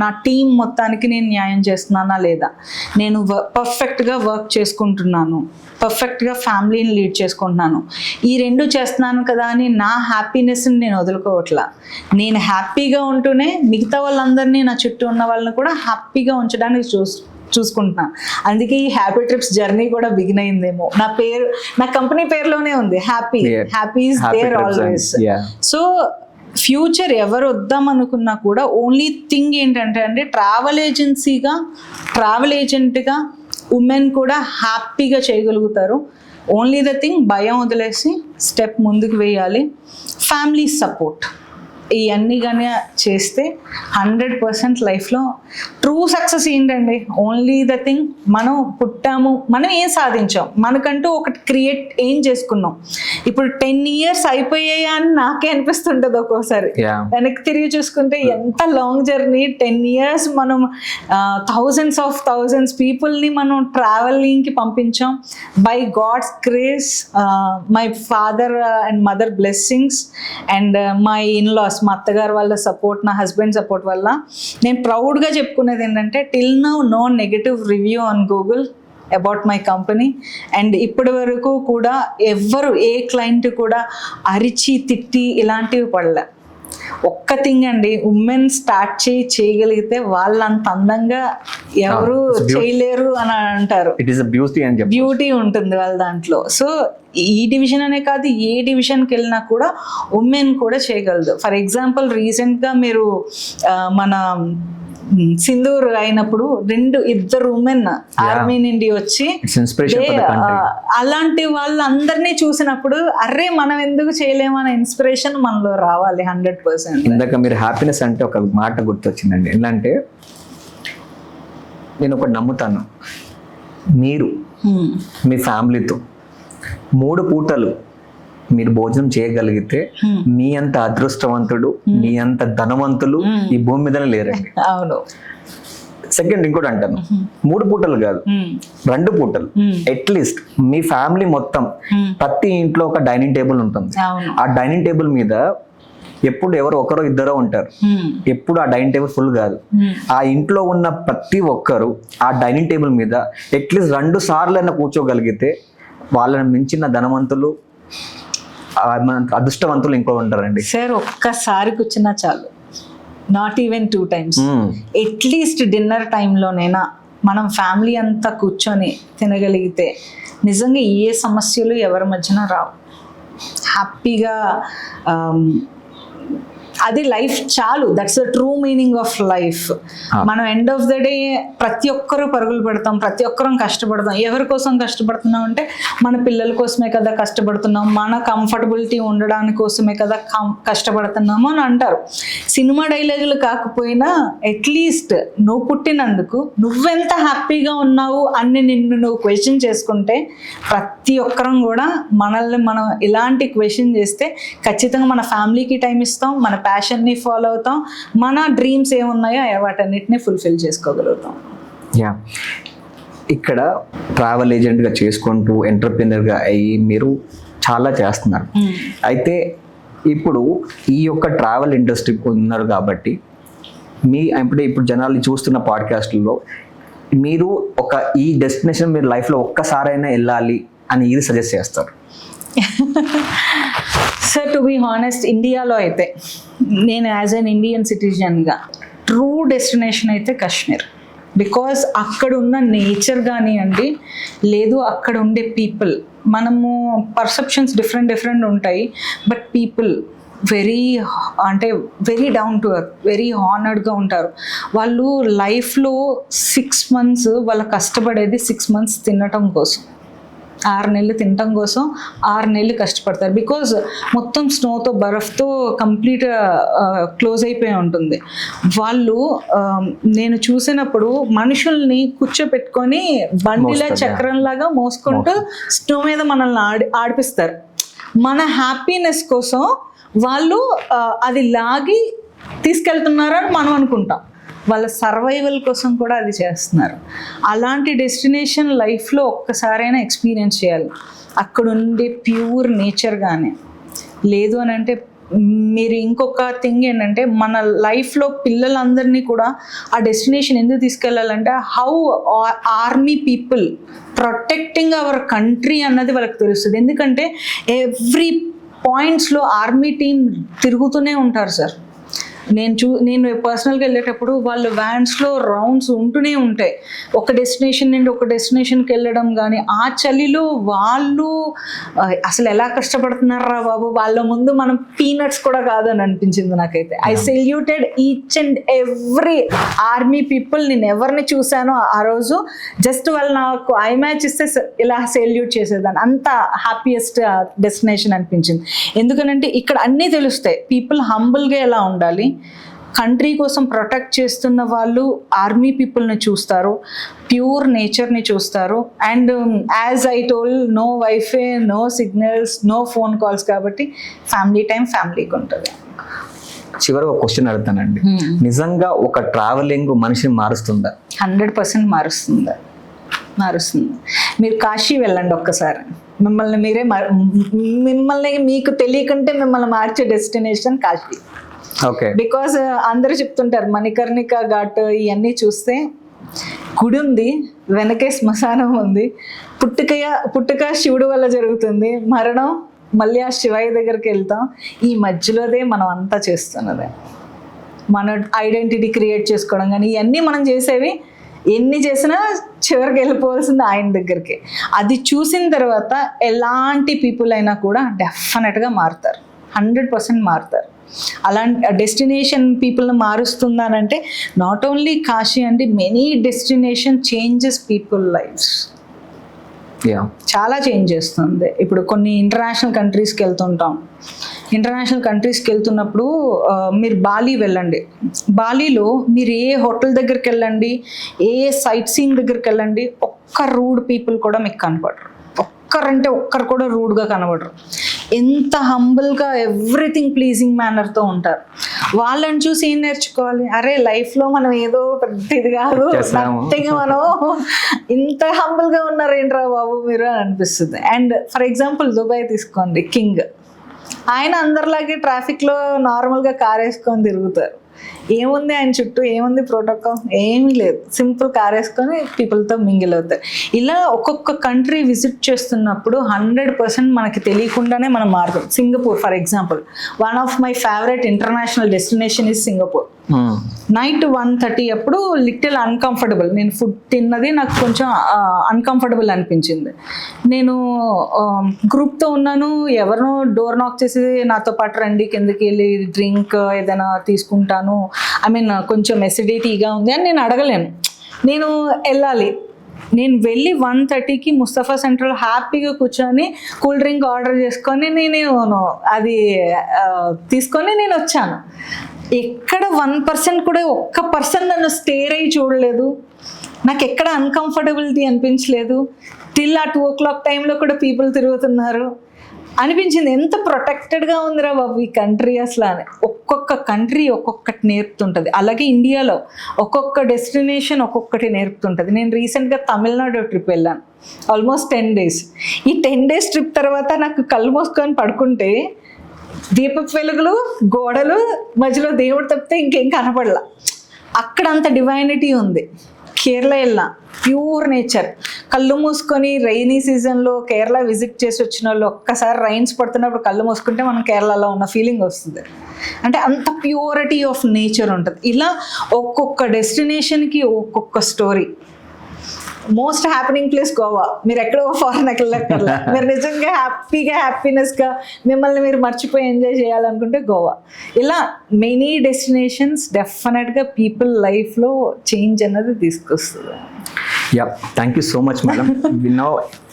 నా టీం మొత్తానికి నేను న్యాయం చేస్తున్నానా లేదా, నేను పర్ఫెక్ట్గా వర్క్ చేసుకుంటున్నాను, పర్ఫెక్ట్గా ఫ్యామిలీని లీడ్ చేసుకుంటున్నాను, ఈ 2 చేస్తున్నాను కదా అని నా హ్యాపీనెస్ని నేను వదులుకోవట్లా. నేను హ్యాపీగా ఉంటూనే మిగతా వాళ్ళందరినీ, నా చుట్టూ ఉన్న వాళ్ళని కూడా హ్యాపీగా ఉంచడానికి చూసుకుంటున్నాను. అందుకే ఈ హ్యాపీ ట్రిప్స్ జర్నీ కూడా బిగిన్ అయిందేమో. నా కంపెనీ పేరులోనే ఉంది, happy is there always. So future ఎవరు వద్దాం అనుకున్నా కూడా ఓన్లీ థింగ్ ఏంటంటే ట్రావెల్ ఏజెంట్గా ఉమెన్ కూడా హ్యాపీగా చేయగలుగుతారు. ఓన్లీ ద థింగ్ భయం వదిలేసి స్టెప్ ముందుకు వేయాలి. ఫ్యామిలీ సపోర్ట్ ఇవన్నీ కానీ చేస్తే 100% లైఫ్లో ట్రూ సక్సెస్ ఏంటండి? ఓన్లీ ద థింగ్ మనం పుట్టాము, మనం ఏం సాధించాం, మనకంటూ ఒకటి ఏం చేసుకున్నాం. ఇప్పుడు 10 years అయిపోయాయా అని నాకే అనిపిస్తుంటుంది ఒక్కోసారి. వెనక్కి తిరిగి చూసుకుంటే ఎంత లాంగ్ జర్నీ. 10 years మనం thousands పీపుల్ని మనం ట్రావెలింగ్కి పంపించాం. By God's grace, my father and mother blessings and my in laws, మా అత్తగారు వాళ్ళ సపోర్ట్, నా హస్బెండ్ సపోర్ట్ వల్ల నేను ప్రౌడ్గా చెప్పుకునేది ఏంటంటే till now no negative review on Google about my company. And ఇప్పటి వరకు కూడా ఏ క్లయింట్ కూడా అరిచి తిట్టి ఇలాంటివి పడలే. ఒక్క థింగ్ అండి, ఉమెన్ స్టార్ట్ చేయగలిగితే వాళ్ళంత అందంగా ఎవరు చేయలేరు అని అంటారు. బ్యూటీ ఉంటుంది వాళ్ళ దాంట్లో. సో ఈ డివిజన్ అనే కాదు, ఏ డివిజన్కి వెళ్ళినా కూడా ఉమెన్ కూడా చేయగలదు. ఫర్ ఎగ్జాంపుల్ రీసెంట్గా మీరు మన సింధూర్ అయినప్పుడు 2 ఉమెన్ ఆర్మీ నుండి వచ్చి, అలాంటి వాళ్ళందరినీ చూసినప్పుడు అరే మనం ఎందుకు చేయలేము అనే ఇన్స్పిరేషన్ మనలో రావాలి 100%. ఇందాక మీరు హ్యాపీనెస్ అంటే ఒక మాట గుర్తొచ్చిందండి. ఏంటంటే నేను ఒకటి నమ్ముతాను, మీరు మీ ఫ్యామిలీతో 3 పూటలు మీరు భోజనం చేయగలిగితే మీ అంత అదృష్టవంతుడు, మీ అంత ధనవంతులు ఈ భూమి మీదనే లేరండి. అవును. సెకండ్ ఇంకోటి అంటాను, 3 పూటలు కాదు, 2 పూటలు అట్లీస్ట్ మీ ఫ్యామిలీ మొత్తం ప్రతి ఇంట్లో ఒక డైనింగ్ టేబుల్ ఉంటుంది. ఆ డైనింగ్ టేబుల్ మీద ఎప్పుడు ఎవరో ఒకరో ఇద్దరో ఉంటారు. ఎప్పుడు ఆ డైనింగ్ టేబుల్ ఫుల్ కాదు. ఆ ఇంట్లో ఉన్న ప్రతి ఒక్కరు ఆ డైనింగ్ టేబుల్ మీద అట్లీస్ట్ 2 సార్లు అయినా కూర్చోగలిగితే వాళ్ళని మించిన ధనవంతులు, అదృష్టవంతులు ఇంకో ఉంటారండి. సార్ ఒక్కసారి కూర్చున్నా చాలు, not even 2 times. At least dinner టైంలోనైనా మనం ఫ్యామిలీ అంతా కూర్చొని తినగలిగితే నిజంగా ఏ సమస్యలు ఎవరి మధ్యన రావు. హ్యాపీగా అది లైఫ్ చాలు. That's the true meaning of life. మనం ఎండ్ ఆఫ్ ద డే ప్రతి ఒక్కరూ పరుగులు పెడతాం, ప్రతి ఒక్కరం కష్టపడతాం. ఎవరి కోసం కష్టపడుతున్నాం అంటే మన పిల్లల కోసమే కదా కష్టపడుతున్నాం, మన కంఫర్టబిలిటీ ఉండడానికి కోసమే కదా కష్టపడుతున్నాము అని అంటారు. సినిమా డైలాగులు కాకపోయినా అట్లీస్ట్ నువ్వు పుట్టినందుకు నువ్వెంత హ్యాపీగా ఉన్నావు అని నిన్ను నువ్వు క్వశ్చన్ చేసుకుంటే, ప్రతి ఒక్కరం కూడా మనల్ని మనం ఇలాంటి క్వశ్చన్ చేస్తే ఖచ్చితంగా మన ఫ్యామిలీకి టైం ఇస్తాం, మన ప్యాషన్ని ఫాలో అవుతాం, మన డ్రీమ్స్ ఏమున్నాయో వాటన్నిటిని ఫుల్ఫిల్ చేసుకోగలుగుతాం. యా, ఇక్కడ ట్రావెల్ ఏజెంట్గా చేసుకుంటూ ఎంటర్ప్రెన్యూర్గా అయ్యి మీరు చాలా చేస్తున్నారు. అయితే ఇప్పుడు ఈ యొక్క ట్రావెల్ ఇండస్ట్రీ ఉన్నారు కాబట్టి ఇప్పుడు జనాలు చూస్తున్న పాడ్కాస్ట్లో మీరు ఈ డెస్టినేషన్ మీరు లైఫ్లో ఒక్కసారైనా వెళ్ళాలి అని ఇది సజెస్ట్ చేస్తారు? సార్, టు బీ హానెస్ట్, ఇండియాలో అయితే నేను యాజ్ అన్ ఇండియన్ సిటిజన్గా ట్రూ డెస్టినేషన్ అయితే కాశ్మీర్. బికాజ్ అక్కడ ఉన్న నేచర్ కానివ్వండి, లేదు అక్కడ ఉండే పీపుల్, మనము పర్సెప్షన్స్ డిఫరెంట్ ఉంటాయి, but people very down to earth, very హానర్డ్గా ఉంటారు. వాళ్ళు లైఫ్లో 6 months వాళ్ళు కష్టపడేది 6 months తినటం కోసం, 6 నెలలు తినటం కోసం 6 నెలలు కష్టపడతారు. బికాజ్ మొత్తం స్నోతో బర్ఫ్తో కంప్లీట్గా క్లోజ్ అయిపోయి ఉంటుంది. వాళ్ళు నేను చూసినప్పుడు మనుషుల్ని కూర్చోపెట్టుకొని బండిలా చక్రంలాగా మోసుకుంటూ స్నో మీద మనల్ని ఆడిపిస్తారు. మన హ్యాపీనెస్ కోసం వాళ్ళు అది లాగి తీసుకెళ్తున్నారని మనం అనుకుంటాం. వాళ్ళ సర్వైవల్ కోసం కూడా అది చేస్తున్నారు. అలాంటి డెస్టినేషన్ లైఫ్లో ఒక్కసారైనా ఎక్స్పీరియన్స్ చేయాలి. అక్కడ ఉండే ప్యూర్ నేచర్ కానీ, లేదు అని అంటే మీరు ఇంకొక థింగ్ ఏంటంటే, మన లైఫ్లో పిల్లలందరినీ కూడా ఆ డెస్టినేషన్ ఎందుకు తీసుకెళ్ళాలంటే, how army people protecting our country అన్నది వాళ్ళకి తెలుస్తుంది. ఎందుకంటే ఎవ్రీ పాయింట్స్లో ఆర్మీ టీం తిరుగుతూనే ఉంటారు సార్. నేను పర్సనల్గా వెళ్ళేటప్పుడు వాళ్ళు వ్యాన్స్లో రౌండ్స్ ఉంటూనే ఉంటాయి. ఒక డెస్టినేషన్ నుండి ఒక డెస్టినేషన్కి వెళ్ళడం కానీ, ఆ చలిలో వాళ్ళు అసలు ఎలా కష్టపడుతున్నారా బాబు, వాళ్ళ ముందు మనం పీనట్స్ కూడా కాదని అనిపించింది నాకైతే. I saluted each and every army people. నేను ఎవరిని చూశానో ఆ రోజు జస్ట్ వాళ్ళు నాకు ఐ మ్యాచ్ ఇస్తే ఇలా సెల్యూట్ చేసేదాన్ని. అంత హ్యాపీయెస్ట్ డెస్టినేషన్ అనిపించింది. ఎందుకనంటే ఇక్కడ అన్నీ తెలుస్తాయి. పీపుల్ హంబుల్గా ఎలా ఉండాలి, కంట్రీ కోసం ప్రొటెక్ట్ చేస్తున్న వాళ్ళు ఆర్మీ పీపుల్ని చూస్తారు, ప్యూర్ నేచర్ని చూస్తారు. And as I told, no wifi, no signals, no phone calls, కాబట్టి ఫ్యామిలీ టైం ఫ్యామిలీకి ఉంటుంది. చివరి ఒక క్వశ్చన్ అడుగుతానండి, నిజంగా ఒక ట్రావెలింగ్ మనిషిని మారుస్తుందా? 100% మారుస్తుంది. మీరు కాశీ వెళ్ళండి ఒక్కసారి, మిమ్మల్ని మీకు తెలియకుంటే మిమ్మల్ని మార్చే డెస్టినేషన్ కాశీ. ఓకే. బికాజ్ అందరూ చెప్తుంటారు మణికర్ణిక ఘాట్ ఇవన్నీ చూస్తే గుడి ఉంది, వెనకే శ్మశానం ఉంది, పుట్టుక శివుడు వల్ల జరుగుతుంది, మరణం మళ్ళీ ఆ శివయ్య దగ్గరికి వెళ్తాం. ఈ మధ్యలోదే మనం అంతా చేస్తున్నదే మన ఐడెంటిటీ క్రియేట్ చేసుకోవడం. కానీ ఇవన్నీ మనం చేసేవి ఎన్ని చేసినా చివరికి వెళ్ళిపోవాల్సింది ఆయన దగ్గరికి. అది చూసిన తర్వాత ఎలాంటి పీపుల్ అయినా కూడా డెఫినెట్గా మారుతారు, 100% మారుతారు. అలాంటి డెస్టినేషన్ పీపుల్ని మారుస్తుందానంటే నాట్ ఓన్లీ కాశీ అండి, many destination changes people lifes. చాలా చేంజ్ చేస్తుంది. ఇప్పుడు కొన్ని ఇంటర్నేషనల్ కంట్రీస్కి వెళ్తుంటాం. ఇంటర్నేషనల్ కంట్రీస్కి వెళ్తున్నప్పుడు మీరు బాలి వెళ్ళండి. బాలీలో మీరు ఏ హోటల్ దగ్గరికి వెళ్ళండి, ఏ సైట్ సీయింగ్ దగ్గరికి వెళ్ళండి, ఒక్క రూడ్ పీపుల్ కూడా మీకు కనపడరు. ఒక్కరు కూడా రూడ్గా కనబడరు. ఎంత హంబుల్గా ఎవ్రీథింగ్ ప్లీజింగ్ మేనర్తో ఉంటారు. వాళ్ళని చూసి ఏం నేర్చుకోవాలి, అరే లైఫ్లో మనం ఏదో పెద్ద ఇది కాదు, నథింగ్, మనం ఇంత హంబుల్గా ఉన్నారు ఏంట్రా బాబు మీరు అని అనిపిస్తుంది. అండ్ ఫర్ ఎగ్జాంపుల్ దుబాయ్ తీసుకోండి, కింగ్ ఆయన అందరిలాగే ట్రాఫిక్లో నార్మల్గా కార్ వేసుకొని తిరుగుతారు. ఏముంది ఆయన చుట్టూ, ఏముంది ప్రోటోకాల్, ఏమీ లేదు. సింపుల్ కార్ వేసుకొని పీపుల్తో మింగిల్ అవుతారు. ఇలా ఒక్కొక్క కంట్రీ విజిట్ చేస్తున్నప్పుడు 100% మనకి తెలియకుండానే మనం మారుతాం. Singapore for example, one of my favourite international destination is Singapore. Night 1:30 అప్పుడు లిటిల్ అన్కంఫర్టబుల్, నేను ఫుడ్ తిన్నది నాకు కొంచెం అన్కంఫర్టబుల్ అనిపించింది. నేను గ్రూప్తో ఉన్నాను, ఎవరినో డోర్ నాక్ చేసి నాతో పాటు రండి కిందకి వెళ్ళి డ్రింక్ ఏదైనా తీసుకుంటాను, ఐ మీన్ కొంచెం ఎసిడిటీగా ఉంది అని నేను అడగలేను. నేను వెళ్ళాలి. నేను వెళ్ళి 1:30కి ముస్తఫా సెంటర్లో హ్యాపీగా కూర్చొని కూల్ డ్రింక్ ఆర్డర్ చేసుకొని నేను అది తీసుకొని నేను వచ్చాను. ఎక్కడ 1% కూడా ఒక్క పర్సన్ నన్ను స్టేర్ అయ్యి చూడలేదు, నాకు ఎక్కడ అన్కంఫర్టబిలిటీ అనిపించలేదు. టిల్ ఆ 2 o'clock టైంలో కూడా పీపుల్ తిరుగుతున్నారు అనిపించింది. ఎంత ప్రొటెక్టెడ్గా ఉందిరా బాబు ఈ కంట్రీ అసలు అని. ఒక్కొక్క కంట్రీ ఒక్కొక్కటి నేర్పుతుంటుంది. అలాగే ఇండియాలో ఒక్కొక్క డెస్టినేషన్ ఒక్కొక్కటి నేర్పుతుంటుంది. నేను రీసెంట్గా తమిళనాడు ట్రిప్ వెళ్ళాను, ఆల్మోస్ట్ 10 days. ఈ 10 days ట్రిప్ తర్వాత నాకు కళ్ళు మూసుకొని పడుకుంటే దీపపు వెలుగులు, గోడలు, మధ్యలో దేవుడు తప్పితే ఇంకేం కనపడలా. అక్కడ అంత డివైనిటీ ఉంది. కేరళ వెళ్ళిన ప్యూర్ నేచర్. కళ్ళు మూసుకొని రైనీ సీజన్లో కేరళ విజిట్ చేసి వచ్చిన వాళ్ళు ఒక్కసారి రైన్స్ పడుతున్నప్పుడు కళ్ళు మూసుకుంటే మనం కేరళలో ఉన్న ఫీలింగ్ వస్తుంది. అంటే అంత ప్యూరిటీ ఆఫ్ నేచర్ ఉంటుంది. ఇలా ఒక్కొక్క డెస్టినేషన్కి ఒక్కొక్క story. Most happening place Goa. మీరు ఎక్కడో ఫారెన్ వెళ్ళక్కర్లా, మీరు నిజంగా హ్యాపీనెస్గా మిమ్మల్ని మీరు మర్చిపోయి ఎంజాయ్ చేయాలనుకుంటే గోవా. ఇలా మెనీ డెస్టినేషన్స్ డెఫినెట్గా పీపుల్ లైఫ్లో చేంజ్ అన్నది తీసుకొస్తుంది. Yeah, thank you so much madam. విన్నో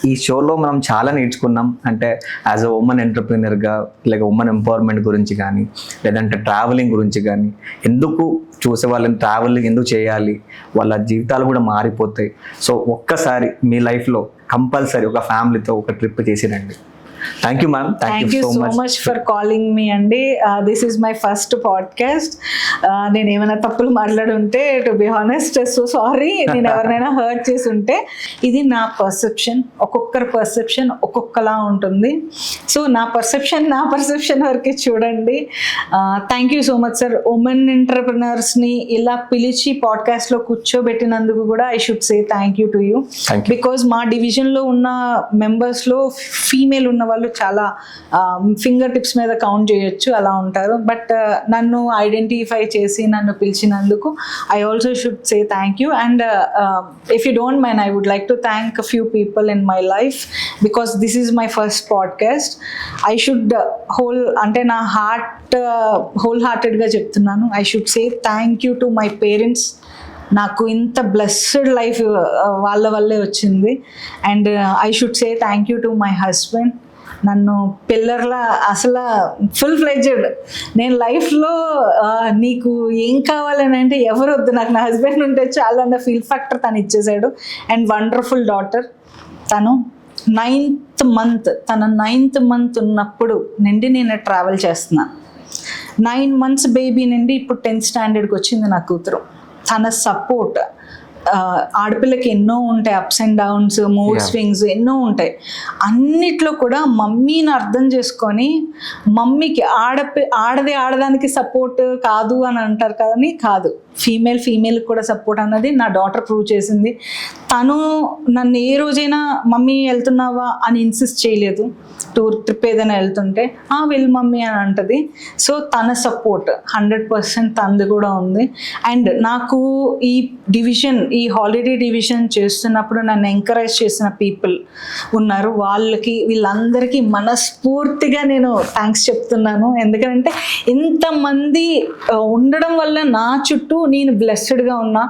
ఈ షోలో మనం చాలా నేర్చుకున్నాం. అంటే యాజ్ అ ఉమెన్ ఎంటర్ప్రీనర్గా, లేక ఉమెన్ ఎంపవర్మెంట్ గురించి కానీ, లేదంటే ట్రావెలింగ్ గురించి కానీ, ఎందుకు చూసే వాళ్ళని ట్రావెలింగ్ ఎందుకు చేయాలి, వాళ్ళ జీవితాలు కూడా మారిపోతాయి. సో ఒక్కసారి మీ లైఫ్లో కంపల్సరీ ఒక ఫ్యామిలీతో ఒక ట్రిప్ చేసిరండి. Thank you ma'am. Thank you so much for calling me అండి. This is my first podcast. నేను ఏమైనా తప్పులు మాట్లాడుంటే to be honest so sorry. నేను ఎవరినైనా హర్ట్ చేసి ఉంటే, ఇది నా పర్సెప్షన్. ఒక్కొక్కరి పర్సెప్షన్ ఒక్కొక్కలా ఉంటుంది. సో నా పర్సెప్షన్ వరకే చూడండి. Thank you so much sir. Women ఎంటర్ప్రినర్స్ని ఇలా పిలిచి పాడ్కాస్ట్లో కూర్చోబెట్టినందుకు కూడా I should say thank you to you. Because మా డివిజన్లో ఉన్న మెంబర్స్లో ఫీమేల్ ఉన్న వాళ్ళు చాలా ఫింగర్ టిప్స్ మీద కౌంట్ చేయొచ్చు, అలా ఉంటారు. బట్ నన్ను ఐడెంటిఫై చేసి నన్ను పిలిచినందుకు I also should say thank you. And if you don't mind, I would like to thank a few people in my life because this is my first podcast. I should అంటే నా whole హార్టెడ్గా చెప్తున్నాను, I should say thank you to my parents. నాకు ఇంత blessed life వాళ్ళ వల్లే వచ్చింది. And I should say thank you to my husband. నన్ను పిల్లర్లా అసలు ఫుల్ ఫ్లెడ్జెడ్. నేను లైఫ్లో నీకు ఏం కావాలని అంటే ఎవరు వద్దు, నాకు నా హస్బెండ్ ఉంటే చాలా అన్న ఫీల్ ఫ్యాక్టర్ తను ఇచ్చేసాడు. And wonderful daughter. తను 9th month ఉన్నప్పుడు నుండి నేను ట్రావెల్ చేస్తున్నాను. 9 months బేబీ నుండి ఇప్పుడు 10th standardకి వచ్చింది నా కూతురు. తన సపోర్ట్, ఆడపిల్లకి ఎన్నో ఉంటాయి, ups and downs, mood swings ఎన్నో ఉంటాయి. అన్నిట్లో కూడా మమ్మీని అర్థం చేసుకొని, మమ్మీకి ఆడదానికి సపోర్ట్ కాదు అని అంటారు కానీ కాదు, ఫీమేల్ కూడా సపోర్ట్ అన్నది నా డాటర్ ప్రూవ్ చేసింది. తను నన్ను ఏ రోజైనా మమ్మీ వెళ్తున్నావా అని ఇన్సిస్ట్ చేయలేదు. ట్రిప్ ఏదైనా వెళ్తుంటే వెళ్ళు మమ్మీ అని అంటది. సో తన సపోర్ట్ 100% తనది కూడా ఉంది. అండ్ నాకు ఈ హాలిడే డివిజన్ చేస్తున్నప్పుడు నన్ను ఎంకరేజ్ చేసిన పీపుల్ ఉన్నారు. వీళ్ళందరికీ మనస్ఫూర్తిగా నేను థ్యాంక్స్ చెప్తున్నాను. ఎందుకంటే ఇంతమంది ఉండడం వల్ల నా చుట్టూ నేను బ్లెస్డ్గా ఉన్నా.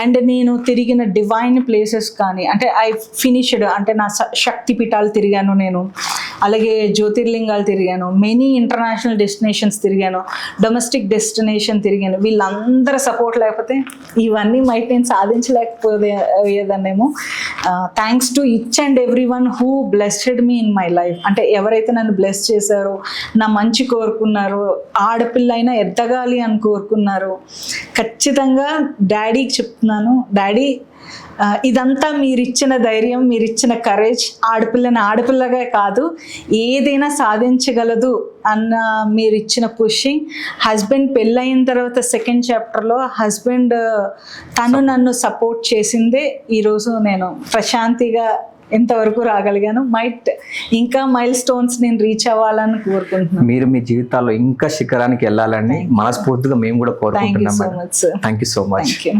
అండ్ నేను తిరిగిన డివైన్ ప్లేసెస్ కానీ, అంటే ఐ ఫినిష్డ్, అంటే నా శక్తి పీఠాలు తిరిగాను నేను, అలాగే జ్యోతిర్లింగాలు తిరిగాను, మెనీ ఇంటర్నేషనల్ డెస్టినేషన్స్ తిరిగాను, డొమెస్టిక్ డెస్టినేషన్ తిరిగాను. వీళ్ళందరూ సపోర్ట్ లేకపోతే ఇవన్నీ నేను సాధించలేకపోయేదాన్నేమో. Thanks to each and every one who blessed me in my life. అంటే ఎవరైతే నన్ను బ్లెస్ చేశారో, నా మంచి కోరుకున్నారో, ఆడపిల్ల అయినా ఎదగాలి అని కోరుకున్నారో, ఖచ్చితంగా డాడీకి చెప్తున్నాను, డాడీ ఇదంతా మీరిచ్చిన ధైర్యం, మీరిచ్చిన కరేజ్, ఆడపిల్లని ఆడపిల్లగా కాదు ఏదైనా సాధించగలదు అన్న మీరిచ్చిన పుషింగ్, హస్బెండ్ పెళ్ళయిన తర్వాత సెకండ్ చాప్టర్లో హస్బెండ్ తను నన్ను సపోర్ట్ చేసిందే ఈరోజు నేను ప్రశాంతిగా ఎంతవరకు రాగలిగాను. ఇంకా మైల్ స్టోన్స్ నేను రీచ్ అవ్వాలని కోరుకుంటున్నాను. మీరు మీ జీవితాల్లో ఇంకా శిఖరానికి వెళ్ళాలని మనస్ఫూర్తిగా మేము కూడా కోరుకుంటున్నాం. Thank you so much. Thank you so much. Thank you.